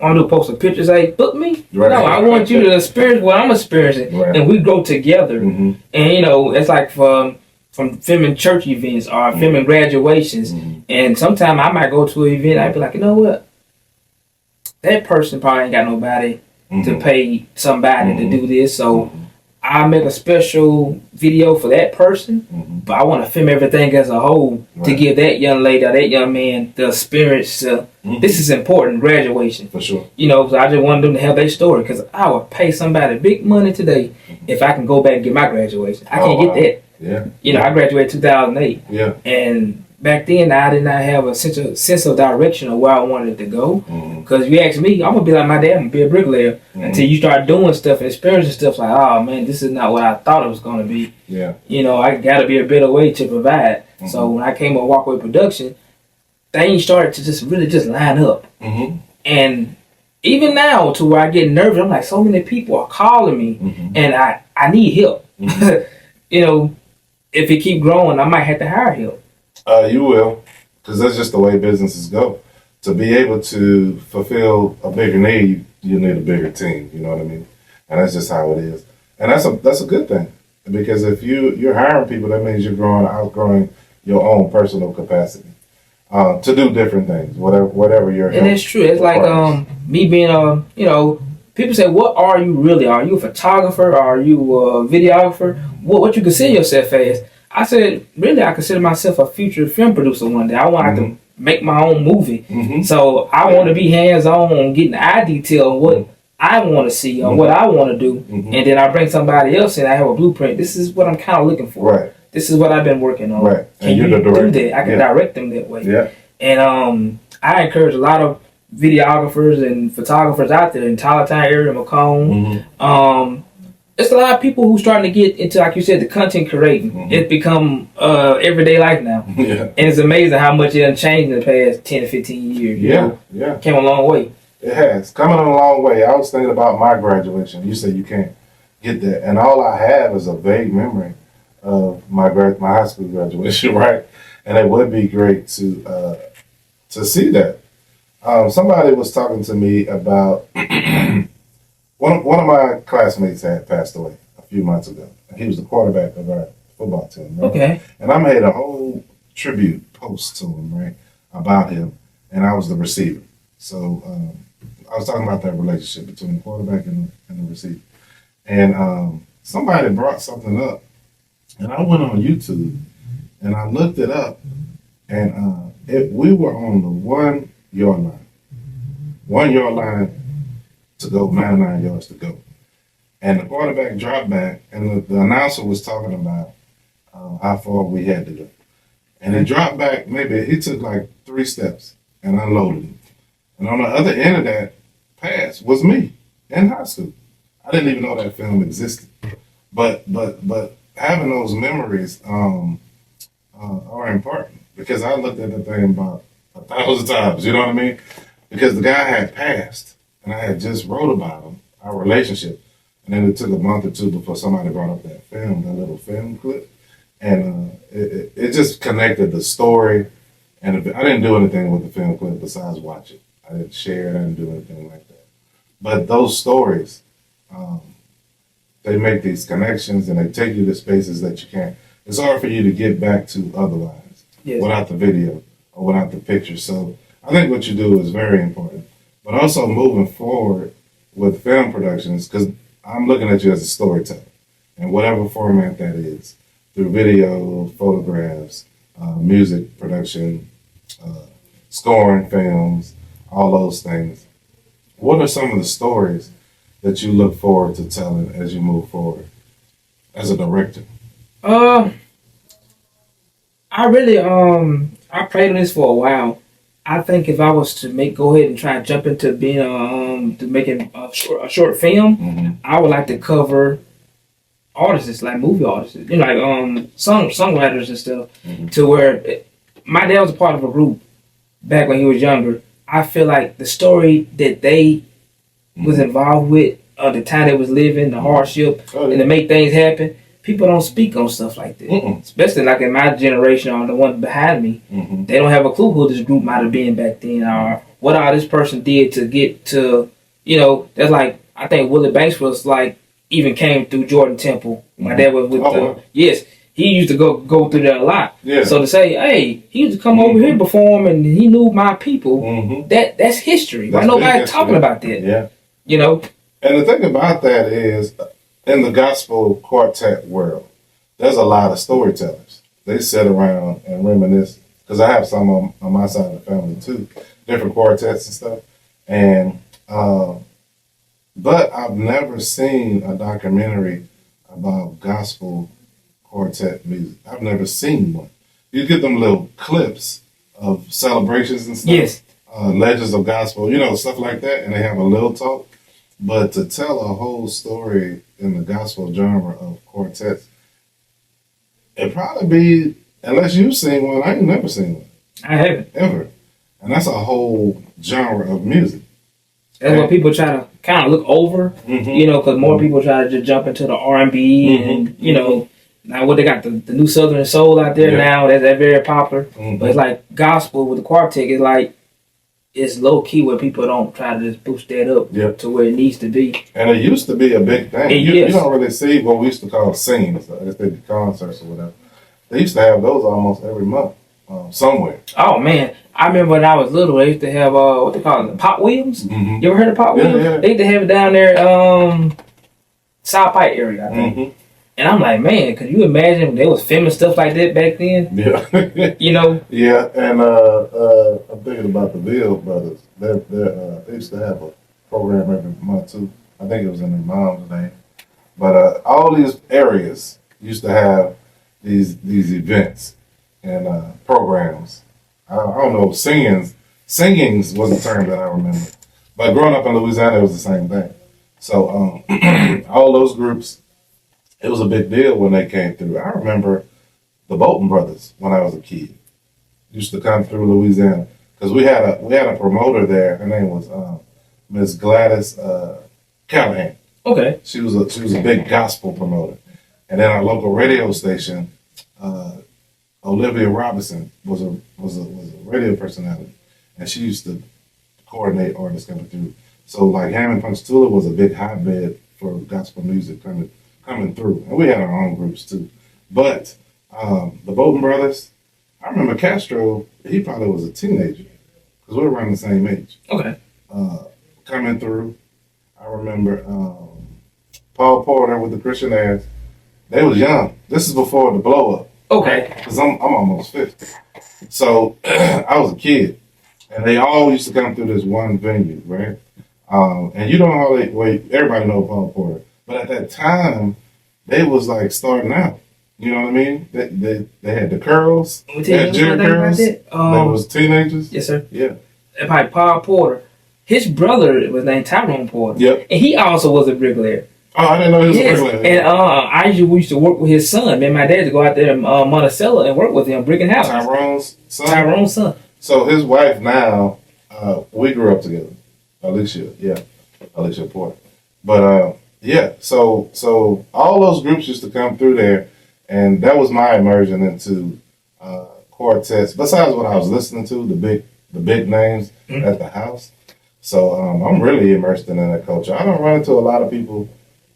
[SPEAKER 2] I'm gonna post some pictures, hey, book me.
[SPEAKER 1] Right.
[SPEAKER 2] No, I want you to experience what I'm experiencing, and we grow together. And it's like from filming church events or filming graduations. And sometimes I might go to an event, I'd be like, you know what? That person probably ain't got nobody to pay somebody to do this, so I'll make a special video for that person, but I want to film everything as a whole to give that young lady or that young man the experience. This is important, graduation.
[SPEAKER 1] For sure.
[SPEAKER 2] So I just wanted them to have their story, because I would pay somebody big money today if I can go back and get my graduation. I can't get that.
[SPEAKER 1] Yeah.
[SPEAKER 2] I graduated 2008.
[SPEAKER 1] Yeah.
[SPEAKER 2] And back then, I did not have a sense of direction of where I wanted to go. Because if you ask me, I'm going to be like my dad, I'm going to be a bricklayer. Until you start doing stuff and experiencing stuff like, oh man, this is not what I thought it was going to be.
[SPEAKER 1] Yeah.
[SPEAKER 2] I got to be a better way to provide. So when I came up with Walkway Production, things started to just really just line up. And even now, to where I get nervous, I'm like, so many people are calling me and I need help. If it keep growing, I might have to hire help.
[SPEAKER 1] You will, because that's just the way businesses go. To be able to fulfill a bigger need, you need a bigger team. You know what I mean? And that's just how it is. And that's a good thing, because if you're hiring people, that means you're outgrowing your own personal capacity to do different things, whatever your.
[SPEAKER 2] And that's true. It's like me being people say, what are you really? Are you a photographer? Are you a videographer? What you consider yourself as? I said, really, I consider myself a future film producer one day. I want to make my own movie. So I want to be hands-on on getting eye detail on what I want to see or what I want to do. And then I bring somebody else in. I have a blueprint. This is what I'm kind of looking for.
[SPEAKER 1] Right.
[SPEAKER 2] This is what I've been working on.
[SPEAKER 1] Right.
[SPEAKER 2] Can you do that? I can direct them that way.
[SPEAKER 1] Yeah.
[SPEAKER 2] And I encourage a lot of videographers and photographers out there in Tylertown area, Macomb. It's a lot of people who's starting to get into, like you said, the content creating. It's become everyday life now. And it's amazing how much it has changed in the past 10 to 15 years.
[SPEAKER 1] Yeah.
[SPEAKER 2] Came a long way.
[SPEAKER 1] It has. Coming a long way. I was thinking about my graduation. You said you can't get that. And all I have is a vague memory of my high school graduation, right? And it would be great to see that. Somebody was talking to me about one of my classmates had passed away a few months ago. He was the quarterback of our football team, right?
[SPEAKER 2] Okay.
[SPEAKER 1] And I made a whole tribute post to him, right, about him, and I was the receiver. So I was talking about that relationship between the quarterback and the receiver. And somebody brought something up, and I went on YouTube, and I looked it up, and we were on the 1 yard line. 1 yard line to go, 99 yards to go. And the quarterback dropped back, and the announcer was talking about how far we had to go. And he dropped back, he took like 3 steps and unloaded him. And on the other end of that pass was me in high school. I didn't even know that film existed. But having those memories are important because I looked at the thing about 1,000 times. You know what I mean? Because the guy had passed, and I had just wrote about him, our relationship, and then it took a month or two before somebody brought up that film, that little film clip, and it just connected the story. And I didn't do anything with the film clip besides watch it. I didn't share it. I didn't do anything like that. But those stories, they make these connections and they take you to spaces that you can't. It's hard for you to get back to otherwise without the video or without the picture. So I think what you do is very important. But also moving forward with film productions, because I'm looking at you as a storyteller in whatever format that is, through video, photographs, music production, scoring films, all those things. What are some of the stories that you look forward to telling as you move forward as a director?
[SPEAKER 2] I really I prayed on this for a while. I think if I was to go ahead and try and jump into being to making a short film, I would like to cover artists, like movie artists, you know, like songwriters and stuff, to where my dad was a part of a group back when he was younger. I feel like the story that they was involved with, the time they was living, the hardship, and to make things happen, people don't speak on stuff like that. Especially like in my generation or the one behind me, they don't have a clue who this group might have been back then or what all this person did to get to, you know, that's like, I think Willie Banks was like, even came through Jordan Temple. My dad was with yes, he used to go through that a lot. Yeah. So to say, hey, he used to come over here perform and he knew my people, that's history. Why nobody talking about that? Yeah. You know?
[SPEAKER 1] And the thing about that is, in the gospel quartet world, there's a lot of storytellers. They sit around and reminisce, because I have some on my side of the family too, different quartets and stuff. And but I've never seen a documentary about gospel quartet music. I've never seen one. You get them little clips of celebrations and stuff.
[SPEAKER 2] Yes.
[SPEAKER 1] Legends of gospel, you know, stuff like that, and they have a little talk. But to tell a whole story in the gospel genre of quartets, it'd probably be, unless you've seen one, I ain't never seen one.
[SPEAKER 2] I haven't.
[SPEAKER 1] Ever. And that's a whole genre of music.
[SPEAKER 2] That's what people try to kind of look over, you know, because more people try to just jump into the R&B and, you know, now what they got, the new Southern Soul out there now, that's very popular. But it's like gospel with the quartet, it's like, it's low key where people don't try to just boost that up to where it needs to be.
[SPEAKER 1] And it used to be a big thing. You don't really see what we used to call scenes, I guess they did concerts or whatever. They used to have those almost every month somewhere.
[SPEAKER 2] Oh man, I remember when I was little, they used to have what they call it, pop wheels. You ever heard of pop wheels? Yeah. They used to have it down there, South Pike area, I think. And I'm like, man, could you imagine they was filming stuff like that back then?
[SPEAKER 1] Yeah.
[SPEAKER 2] You know?
[SPEAKER 1] Yeah, and I'm thinking about the Bill brothers. They used to have a program every month too. I think it was in their mom's name. But all these areas used to have these events and programs. I don't know, singings was the term that I remember. But growing up in Louisiana, it was the same thing. So all those groups, it was a big deal when they came through. I remember the Bolton brothers when I was a kid. Used to come through Louisiana because we had a promoter there. Her name was Miss Gladys Callahan.
[SPEAKER 2] Okay.
[SPEAKER 1] She was a big gospel promoter, and then our local radio station, Olivia Robinson was a radio personality, and she used to coordinate artists coming through. So like Hammond Punchatoula was a big hotbed for gospel music coming through. And we had our own groups too. But the Bolton brothers, I remember Castro, he probably was a teenager because we were around the same age.
[SPEAKER 2] Okay.
[SPEAKER 1] Coming through. I remember Paul Porter with the Christian Airs. They was young. This is before the blow up.
[SPEAKER 2] Okay.
[SPEAKER 1] Because I'm almost 50. So I was a kid. And they all used to come through this one venue, right? And you don't know everybody know Paul Porter. But at that time, they was like starting out. You know what I mean? They had the curls. They had Jerry curls. They was teenagers.
[SPEAKER 2] Yes, sir.
[SPEAKER 1] Yeah.
[SPEAKER 2] And like Paul Porter, his brother was named Tyrone Porter.
[SPEAKER 1] Yep.
[SPEAKER 2] And he also was a bricklayer.
[SPEAKER 1] Oh, I didn't know he was
[SPEAKER 2] Yes,
[SPEAKER 1] a bricklayer.
[SPEAKER 2] and we used to work with his son. Me and my dad to go out there in Monticello and work with him, bricking houses.
[SPEAKER 1] Tyrone's son?
[SPEAKER 2] Tyrone's son.
[SPEAKER 1] So his wife now, we grew up together. Alicia Porter. But yeah, so all those groups used to come through there, and that was my immersion into quartets. Besides what I was listening to, the big names at the house. So I'm really immersed in that culture. I don't run into a lot of people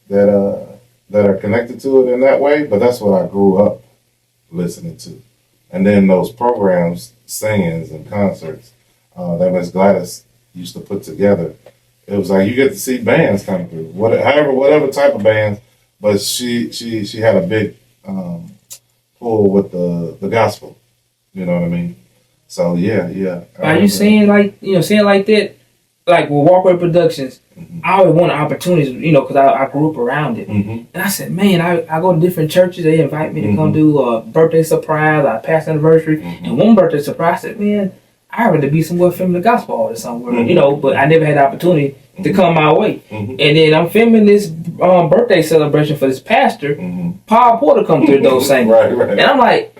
[SPEAKER 1] that are connected to it in that way, but that's what I grew up listening to. And then those programs, singings and concerts that Miss Gladys used to put together. It was like you get to see bands come through, whatever type of bands. But she had a big pull with the gospel. You know what I mean? So yeah.
[SPEAKER 2] Are you saying like that? Like with Walker Productions, I always wanted opportunities, because I grew up around it. And I said, man, I go to different churches. They invite me to come do a birthday surprise, a past anniversary. And one birthday surprise, I said, man, I rather be somewhere filming the gospel artist somewhere, but I never had the opportunity to come my way. And then I'm filming this birthday celebration for this pastor. Paul Porter come through those singing.
[SPEAKER 1] Right.
[SPEAKER 2] And I'm like,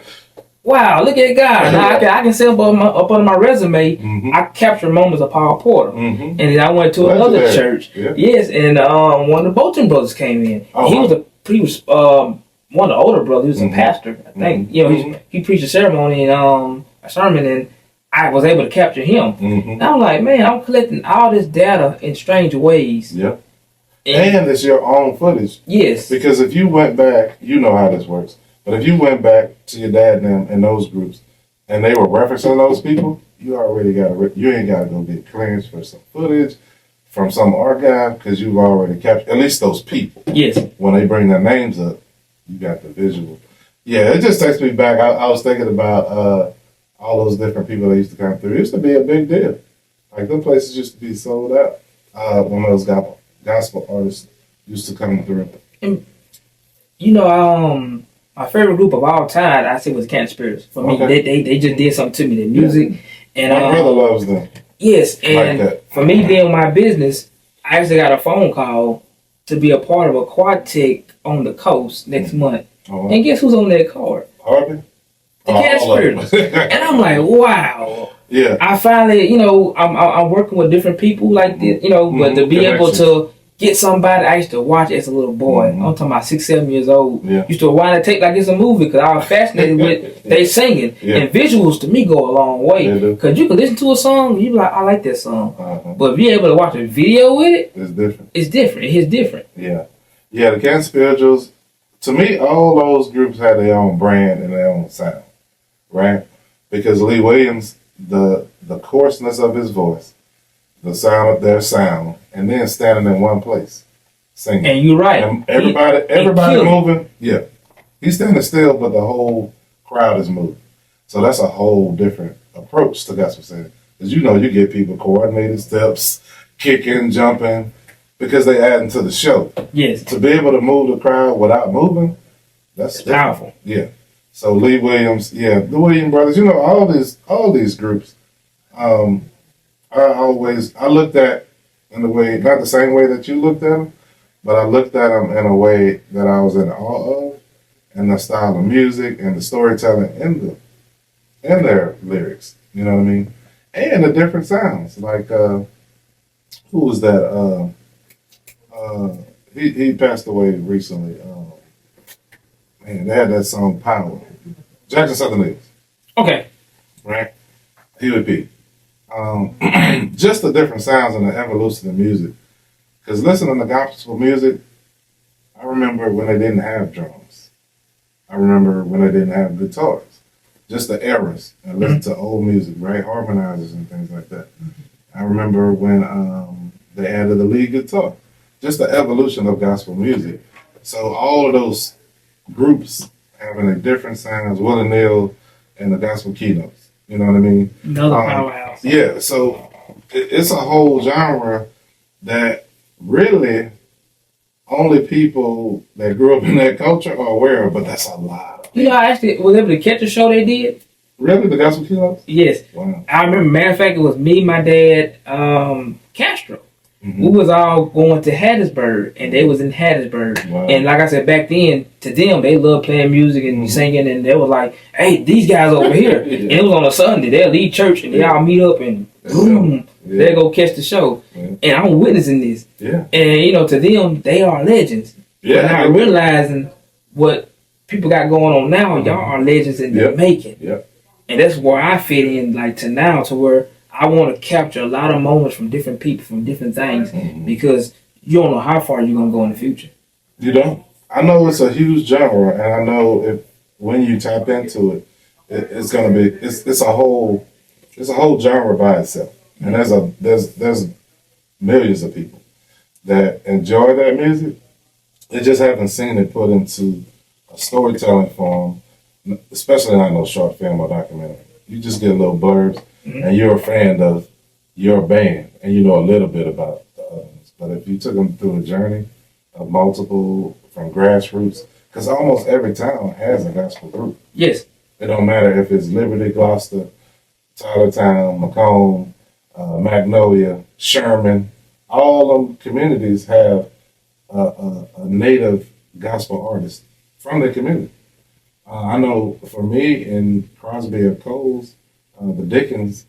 [SPEAKER 2] wow, look at God. Now I can say up on my resume, I capture moments of Paul Porter. And then I went to another church. Yeah. Yes, and one of the Bolton brothers came in.
[SPEAKER 1] Oh,
[SPEAKER 2] he was one of the older brothers. He was a pastor, I think. He preached a ceremony and a sermon, and I was able to capture him. And I'm like, man, I'm collecting all this data in strange ways.
[SPEAKER 1] Yeah. And it's your own footage.
[SPEAKER 2] Yes.
[SPEAKER 1] Because if you went back, you know how this works. But if you went back to your dad and them in those groups, and they were referencing those people, you ain't got to go get clearance for some footage from some archive because you've already captured at least those people.
[SPEAKER 2] Yes.
[SPEAKER 1] When they bring their names up, you got the visual. Yeah, it just takes me back. I was thinking about all those different people that used to come through. It used to be a big deal. Like, them places used to be sold out when those gospel artists used to come through.
[SPEAKER 2] And, my favorite group of all time, I say, was Can't Spirits. For me, they just did something to me. The music. And
[SPEAKER 1] my brother loves them.
[SPEAKER 2] Yes, and for me being my business, I actually got a phone call to be a part of a quartet on the coast next month. And guess who's on that card?
[SPEAKER 1] Harvey?
[SPEAKER 2] The Can't Spirits. And I'm like, wow.
[SPEAKER 1] Yeah.
[SPEAKER 2] I finally, I'm working with different people like this, but to be able to get somebody I used to watch as a little boy. I'm talking about 6, 7 years old.
[SPEAKER 1] Yeah.
[SPEAKER 2] Used to wind a tape like it's a movie because I was fascinated with they singing.
[SPEAKER 1] Yeah.
[SPEAKER 2] And visuals to me go a long way. Because you can listen to a song, you be like, I like that song. But if you're able to watch a video with it,
[SPEAKER 1] it's different.
[SPEAKER 2] It's different. It hits different.
[SPEAKER 1] Yeah. Yeah, the Can't Spirituals, to me, all those groups had their own brand and their own sound. Right? Because Lee Williams, the coarseness of his voice, the sound of their sound, and then standing in one place singing.
[SPEAKER 2] And you're right.
[SPEAKER 1] And everybody moving. Yeah. He's standing still, but the whole crowd is moving. So that's a whole different approach to gospel singing. Because you get people coordinated steps, kicking, jumping, because they add into the show.
[SPEAKER 2] Yes.
[SPEAKER 1] To be able to move the crowd without moving, that's
[SPEAKER 2] powerful.
[SPEAKER 1] Yeah. So Lee Williams, the Williams brothers, all these groups. I looked at in a way, not the same way that you looked at them, but I looked at them in a way that I was in awe of, and the style of music and the storytelling in their lyrics. You know what I mean? And the different sounds. Like who was that? He passed away recently. They had that song Power. Jackson Southern Leaders.
[SPEAKER 2] Okay.
[SPEAKER 1] Right? He would be. Just the different sounds and the evolution of music. Because listening to gospel music, I remember when they didn't have drums. I remember when they didn't have guitars. Just the eras. And listen to old music, right? Harmonizers and things like that. I remember when they added the lead guitar. Just the evolution of gospel music. So all of those groups having a different sounds, Will and Neil and the gospel keynotes. You know what I mean?
[SPEAKER 2] Another powerhouse.
[SPEAKER 1] Yeah, so it's a whole genre that really only people that grew up in that culture are aware of, but that's a lot.
[SPEAKER 2] I actually was able to catch a show they did.
[SPEAKER 1] Really? The gospel keynotes?
[SPEAKER 2] Yes.
[SPEAKER 1] Wow.
[SPEAKER 2] I remember, matter of fact, it was me, my dad, Castro. We was all going to Hattiesburg, and they was in Hattiesburg.
[SPEAKER 1] Wow.
[SPEAKER 2] And like I said, back then, to them, they loved playing music and singing, and they was like, hey, these guys over here. And it was on a Sunday. They'll leave church, and they all meet up, and boom, they go catch the show. And I'm witnessing this. And, to them, they are legends. But not realizing what people got going on now, y'all are legends in the making. And that's where I fit in, like, to now, to where I want to capture a lot of moments from different people, from different things, because you don't know how far you're going to go in the future.
[SPEAKER 1] You don't. I know it's a huge genre, and I know when you tap into it, it's going to be, it's a whole genre by itself. And there's millions of people that enjoy that music. They just haven't seen it put into a storytelling form, especially not no short film or documentary. You just get little blurbs, and you're a fan of your band, and you know a little bit about the others. But if you took them through a journey of multiple, from grassroots, because almost every town has a gospel group.
[SPEAKER 2] Yes.
[SPEAKER 1] It don't matter if it's Liberty, Gloucester, Tylertown, Macomb, Magnolia, Sherman. All them communities have a native gospel artist from their community. I know for me in Crosby or Coles, the Dickens,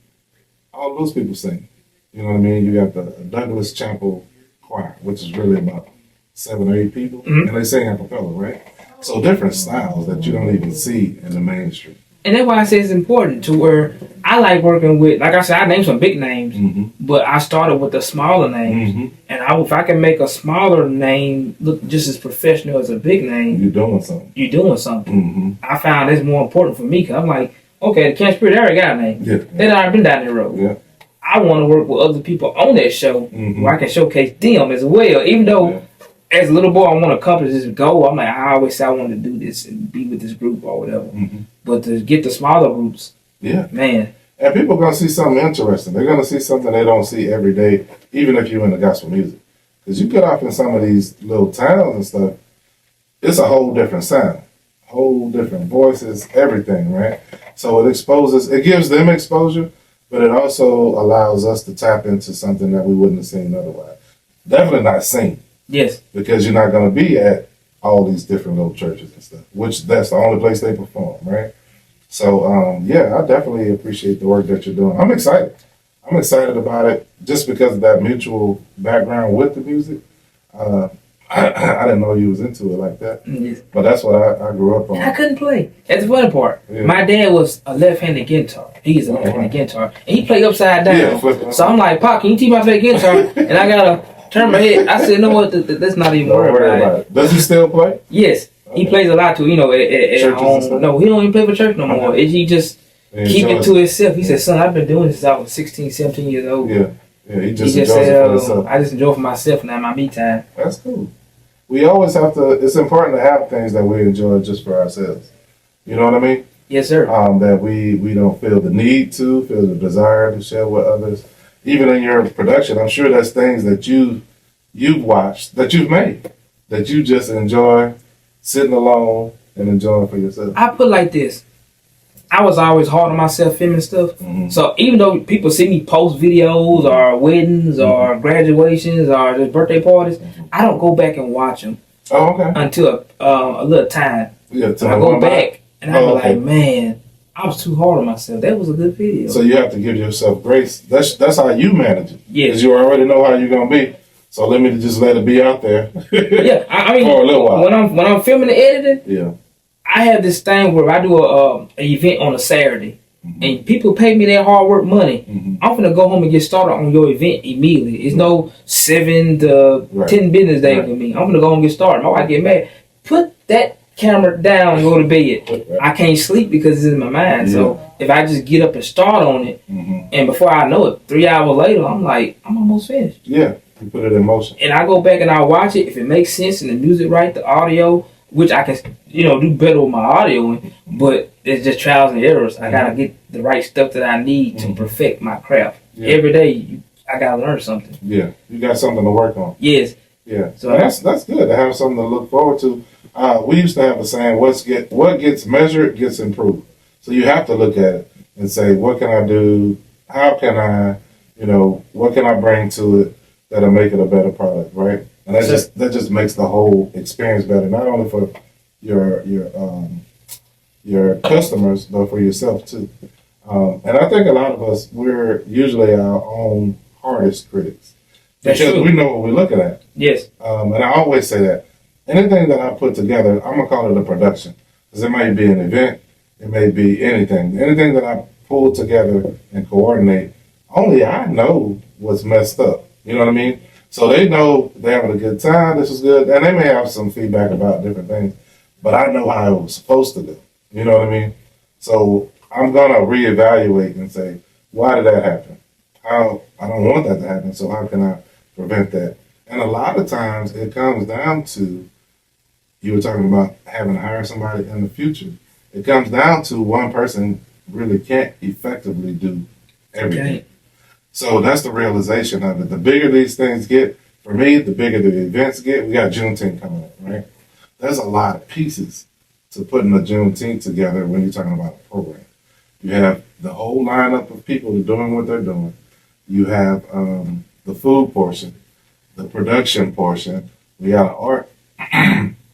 [SPEAKER 1] all those people sing. You know what I mean? You got the Douglas Chapel Choir, which is really about 7 or 8 people, and they sing a cappella, right? So different styles that you don't even see in the mainstream.
[SPEAKER 2] And that's why I say it's important to where I like working with, like I said, I named some big names, but I started with the smaller names. And if I can make a smaller name look just as professional as a big name,
[SPEAKER 1] You're doing something.
[SPEAKER 2] I found that's more important for me, because I'm like, okay, the Camp Spirit, they already got a name. They already been down that road. I want to work with other people on that show where I can showcase them as well, even though as a little boy, I want to accomplish this goal. I'm like, I always say I want to do this and be with this group or whatever. But to get the smaller groups, man.
[SPEAKER 1] And people are going to see something interesting. They're going to see something they don't see every day, even if you're into gospel music. Because you get off in some of these little towns and stuff, it's a whole different sound, whole different voices, everything, right? So it gives them exposure, but it also allows us to tap into something that we wouldn't have seen otherwise. Definitely not seen.
[SPEAKER 2] Yes.
[SPEAKER 1] Because you're not going to be at all these different little churches and stuff, which that's the only place they perform, right? So, I definitely appreciate the work that you're doing. I'm excited. I'm excited about it just because of that mutual background with the music. I didn't know you was into it like that.
[SPEAKER 2] Yes.
[SPEAKER 1] But that's what I grew up on.
[SPEAKER 2] I couldn't play. That's the funny part. My dad was a left-handed guitar. He's a left-handed guitar. And he played upside down. So I'm like, Pop, can you teach me how to play guitar? And I got to turn my head. I said, you know what? That's not even worry about it.
[SPEAKER 1] Does he still play?
[SPEAKER 2] Yes. He plays a lot too, at home. No, he don't even play for church no more. He just keep it to himself. He said, son, I've been doing this since I was 16, 17 years old.
[SPEAKER 1] He just enjoys it for himself.
[SPEAKER 2] I just enjoy it for myself now, my me time.
[SPEAKER 1] That's cool. We always have to, it's important to have things that we enjoy just for ourselves. You know what I mean?
[SPEAKER 2] Yes, sir.
[SPEAKER 1] That we don't feel the need to, feel the desire to share with others. Even in your production, I'm sure there's things that you've watched, that you've made, that you just enjoy sitting alone and enjoying for yourself.
[SPEAKER 2] I put it like this. I was always hard on myself filming stuff. So even though people see me post videos or weddings or graduations or just birthday parties, I don't go back and watch them until a little time. So I go back and I'm like, man, I was too hard on myself. That was a good video.
[SPEAKER 1] So you have to give yourself grace. That's how you manage it.
[SPEAKER 2] Yeah.
[SPEAKER 1] Because you already know how you're going to be. So let me just let it be out there.
[SPEAKER 2] I mean,
[SPEAKER 1] for a little while.
[SPEAKER 2] When I'm filming and editing, I have this thing where I do an event on a Saturday, and people pay me their hard work money. I'm gonna go home and get started on your event immediately. It's no 7 to 10 business days with me. I'm gonna go home and get started. My wife get mad. Put that camera down and go to bed. I can't sleep because it's in my mind. So if I just get up and start on it, and before I know it, 3 hours later, I'm like, I'm almost finished.
[SPEAKER 1] Yeah. You put it in motion.
[SPEAKER 2] And I go back and I watch it. If it makes sense and the music right, the audio, which I can, do better with my audio, but it's just trials and errors. I gotta get the right stuff that I need to perfect my craft. Every day, I gotta learn something.
[SPEAKER 1] Yeah, you got something to work on.
[SPEAKER 2] Yes.
[SPEAKER 1] Yeah. So that's good to have something to look forward to. We used to have a saying, what gets measured gets improved. So you have to look at it and say, what can I do? How can I, what can I bring to it that'll make it a better product, right? And that just makes the whole experience better, not only for your customers, but for yourself too. And I think a lot of us, we're usually our own hardest critics because we know what we're looking at.
[SPEAKER 2] Yes.
[SPEAKER 1] And I always say that anything that I put together, I'm gonna call it a production, because it might be an event, it may be anything that I pull together and coordinate. Only I know what's messed up. You know what I mean? So they know they're having a good time. This is good, and they may have some feedback about different things, but I know how it was supposed to go. You know what I mean? So I'm gonna reevaluate and say, why did that happen? I don't want that to happen. So how can I prevent that? And a lot of times it comes down to, you were talking about having to hire somebody in the future. It comes down to one person really can't effectively do everything. Okay. So that's the realization of it. The bigger these things get, for me, the bigger the events get. We got Juneteenth coming up, right? There's a lot of pieces to putting a Juneteenth together when you're talking about a program. You have the whole lineup of people doing what they're doing. You have the food portion, the production portion. We got an art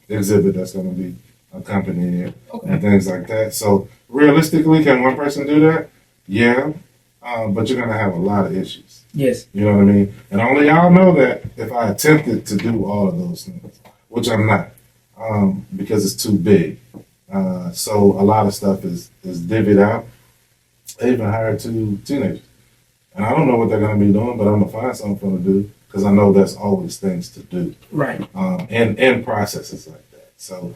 [SPEAKER 1] exhibit that's going to be accompanying it, and things like that. So realistically, can one person do that? Yeah, but you're going to have a lot of issues.
[SPEAKER 2] Yes.
[SPEAKER 1] You know what I mean? And only y'all know that if I attempted to do all of those things, which I'm not, because it's too big. So a lot of stuff is divvied out. They even hired 2 teenagers. And I don't know what they're going to be doing, but I'm going to find something for them to do, because I know there's always things to do.
[SPEAKER 2] Right.
[SPEAKER 1] And processes like that. So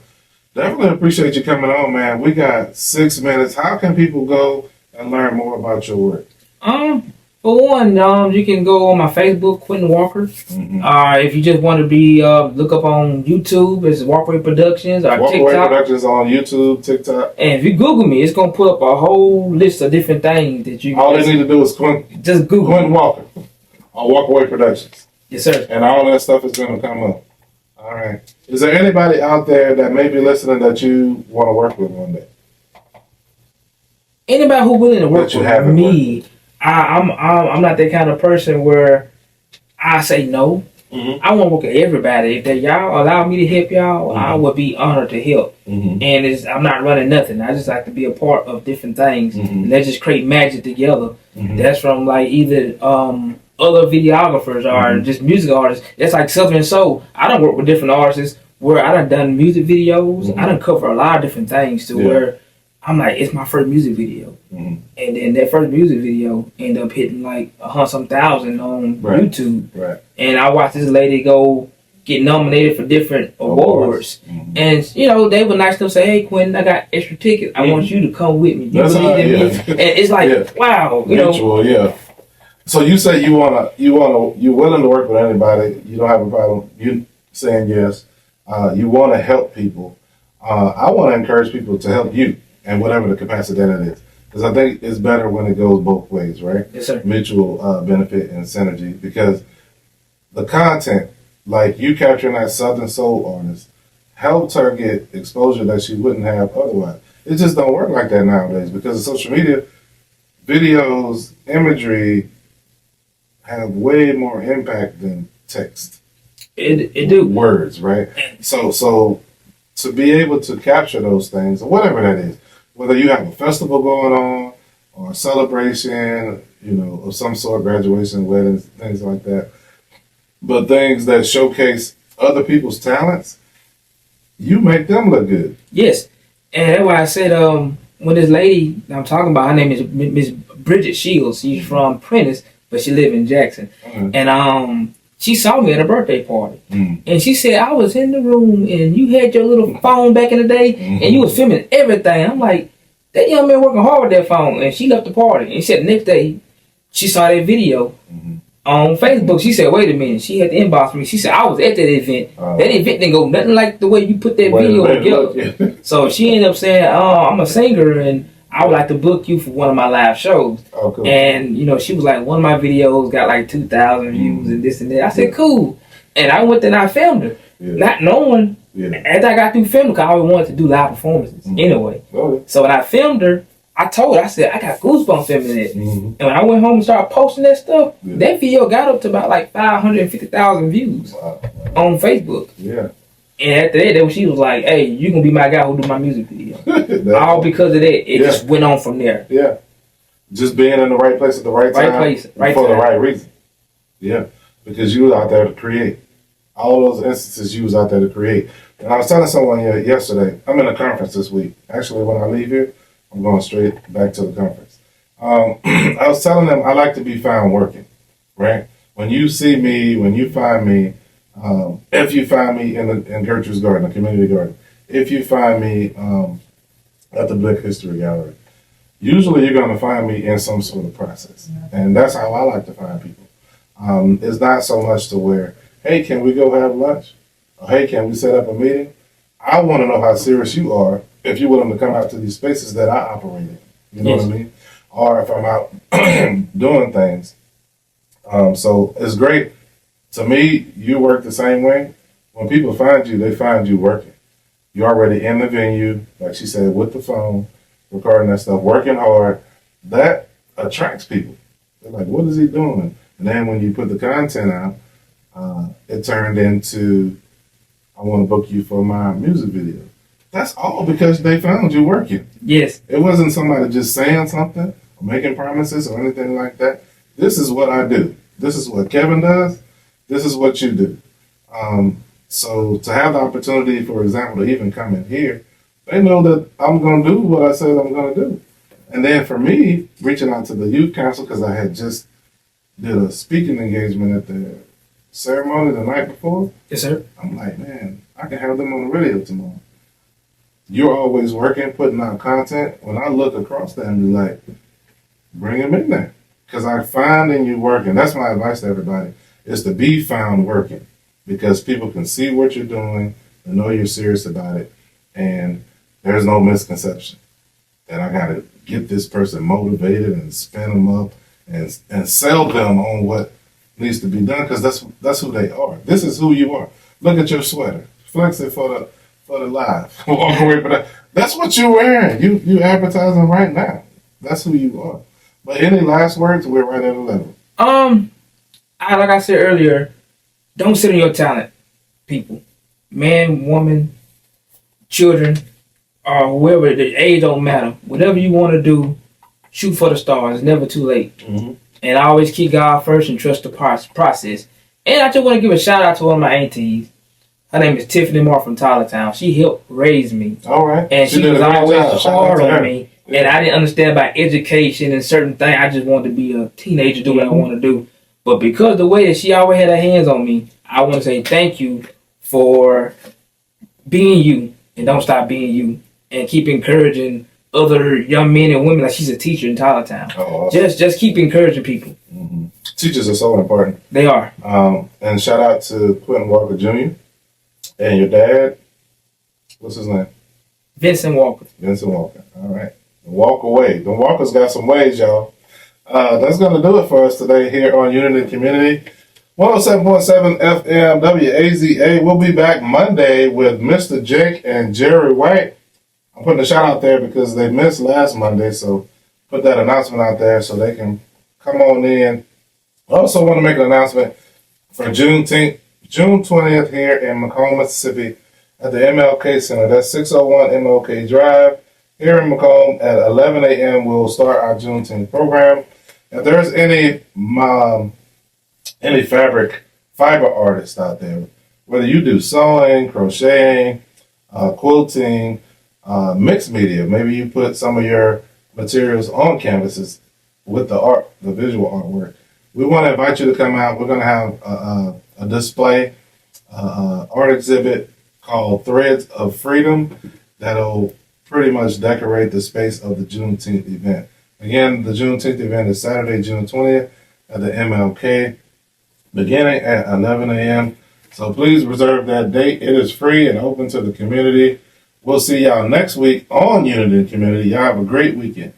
[SPEAKER 1] definitely appreciate you coming on, man. We got 6 minutes. How can people go and learn more about your work?
[SPEAKER 2] For one, you can go on my Facebook, Quintin Walker. Mm-hmm. If you just want to be, look up on YouTube, it's Walkway Productions, or
[SPEAKER 1] Walkway
[SPEAKER 2] TikTok.
[SPEAKER 1] Productions on YouTube, TikTok.
[SPEAKER 2] And if you Google me, it's going to put up a whole list of different things that you can.
[SPEAKER 1] All they need to do is
[SPEAKER 2] just Google
[SPEAKER 1] Quintin Walker on Walkway Productions.
[SPEAKER 2] Yes, sir.
[SPEAKER 1] And all that stuff is going to come up. All right. Is there anybody out there that may be listening that you want to work with one day?
[SPEAKER 2] Anybody who's willing to work with me, I'm not that kind of person where I say no. Mm-hmm. I want to work with everybody. If y'all allow me to help y'all, mm-hmm. I would be honored to help. Mm-hmm. And I'm not running nothing. I just like to be a part of different things. Mm-hmm. Let's just create magic together. Mm-hmm. That's from like either other videographers or mm-hmm. just music artists. That's like Southern Soul. I don't work with different artists where I done music videos. Mm-hmm. I done cover a lot of different things to where I'm like, it's my first music video. Mm-hmm. And then that first music video ended up hitting like 100,000 on YouTube. Right. And I watched this lady go get nominated for different awards. Mm-hmm. And, they were nice to say, hey, Quintin, I got extra tickets. I want you to come with me. You believe in me? And it's like, wow.
[SPEAKER 1] Mutual, yeah. So you say you're willing to work with anybody. You don't have a problem. You saying yes. You want to help people. I want to encourage people to help you. And whatever the capacity that it is. Because I think it's better when it goes both ways, right?
[SPEAKER 2] Yes, sir.
[SPEAKER 1] Mutual benefit and synergy. Because the content, like you capturing that Southern Soul artist, helped her get exposure that she wouldn't have otherwise. It just don't work like that nowadays because of social media. Videos, imagery have way more impact than text.
[SPEAKER 2] It do.
[SPEAKER 1] Words, right? So to be able to capture those things, or whatever that is, whether you have a festival going on or a celebration, of some sort, graduation, weddings, things like that, but things that showcase other people's talents, you make them look good.
[SPEAKER 2] Yes. And that's why I said, when this lady I'm talking about, her name is Miss Bridget Shields. She's from Prentice, but she lives in Jackson. Mm-hmm. And she saw me at a birthday party. Mm-hmm. And she said, I was in the room and you had your little phone back in the day mm-hmm. and you was filming everything. I'm like, that young man working hard with that phone. And she left the party. And she said the next day, she saw that video mm-hmm. on Facebook. She said, wait a minute. She had to inbox me. She said, I was at that event. That event didn't go nothing like the way you put that video together. So she ended up saying, I'm a singer and I would like to book you for one of my live shows. Oh, cool. And, she was like, one of my videos got like 2,000 views and this and that. I said, cool. And I went there and I filmed her. Yeah. Not knowing, after I got through filming, because I always wanted to do live performances anyway. Okay. So when I filmed her, I told her, I said, I got goosebumps filming it.
[SPEAKER 1] Mm-hmm.
[SPEAKER 2] And when I went home and started posting that stuff,
[SPEAKER 1] Yeah.
[SPEAKER 2] that video got up to about like 550,000 views on Facebook.
[SPEAKER 1] Yeah.
[SPEAKER 2] And after that, she was like, hey, you going to be my guy who do my music video. All because of that. It just went on from there.
[SPEAKER 1] Yeah. Just being in the right place at the right time.
[SPEAKER 2] Right place, right
[SPEAKER 1] for
[SPEAKER 2] time.
[SPEAKER 1] the right reason. Yeah. Because you was out there to create. All those instances you was out there to create. And I was telling someone yesterday, I'm in a conference this week. Actually, when I leave here, I'm going straight back to the conference. I was telling them I like to be found working, right? When you see me, when you find me, if you find me in Gertrude's Garden, the community garden, if you find me at the Black History Gallery, usually you're going to find me in some sort of process. And that's how I like to find people. It's not so much to where, hey, can we go have lunch? Or, hey, can we set up a meeting? I want to know how serious you are if you're willing to come out to these spaces that I operate in. You know what I mean? Or if I'm out doing things. So it's great. To me, you work the same way. When people find you, they find you working. You're already in the venue, like she said, with the phone, recording that stuff, working hard. That attracts people. They're like, what is he doing? And then when you put the content out, it turned into, I want to book you for my music video. That's all because they found you working.
[SPEAKER 2] Yes.
[SPEAKER 1] It wasn't somebody just saying something or making promises or anything like that. This is what I do. This is what Kevin does. This is what you do. So to have the opportunity, for example, to even come in here, they know that I'm going to do what I said I'm going to do. And then for me, reaching out to the youth council, because I had just did a speaking engagement at the ceremony the night before.
[SPEAKER 2] Yes, sir.
[SPEAKER 1] I'm like, man, I can have them on the radio tomorrow. You're always working, putting out content. When I look across that and be like, bring them in there. Because I find in you working. That's my advice to everybody, is to be found working. Because people can see what you're doing and know you're serious about it. And there's no misconception that I got to get this person motivated and spin them up and sell them on what needs to be done, because that's who they are. This is who you are. Look at your sweater. Flex it for the live. Walk away from that. That's what you're wearing. You advertising right now. That's who you are. But any last words? We're right at 11.
[SPEAKER 2] Like I said earlier, don't sit on your talent, people. Man, woman, children, or whoever, the age don't matter. Whatever you want to do, shoot for the stars. It's never too late. Mm-hmm. And I always keep God first and trust the process. And I just want to give a shout out to one of my aunties. Her name is Tiffany Moore from Tylertown. She helped raise me.
[SPEAKER 1] All right.
[SPEAKER 2] And she was always hard on me. Yeah. And I didn't understand about education and certain things. I just wanted to be a teenager, do what I want to do. But because the way that she always had her hands on me, I want to say thank you for being you. And don't stop being you. And keep encouraging other young men and women. Like, she's a teacher in Tylertown. Oh, awesome. Just keep encouraging people.
[SPEAKER 1] Mm-hmm. Teachers are so important.
[SPEAKER 2] They are.
[SPEAKER 1] And shout out to Quintin Walker Jr. and your dad. What's his name?
[SPEAKER 2] Vincent Walker.
[SPEAKER 1] Vincent Walker. All right. Walk away. The Walkers got some ways, y'all. That's going to do it for us today here on Unity Community. 107.7 FM WAZA. We'll be back Monday with Mr. Jake and Jerry White. I'm putting a shout out there because they missed last Monday, so put that announcement out there so they can come on in. I also want to make an announcement for June 20th here in Macomb, Mississippi at the MLK Center. That's 601 MLK Drive. Here in Macomb at 11 a.m. we'll start our Juneteenth program. If there's any fiber artists out there, whether you do sewing, crocheting, quilting, mixed media, maybe you put some of your materials on canvases with the art, the visual artwork. We want to invite you to come out. We're going to have a display, art exhibit called Threads of Freedom that'll pretty much decorate the space of the Juneteenth event. Again, the Juneteenth event is Saturday, June 20th at the MLK, beginning at 11 a.m. So please reserve that date. It is free and open to the community. We'll see y'all next week on Unity Community. Y'all have a great weekend.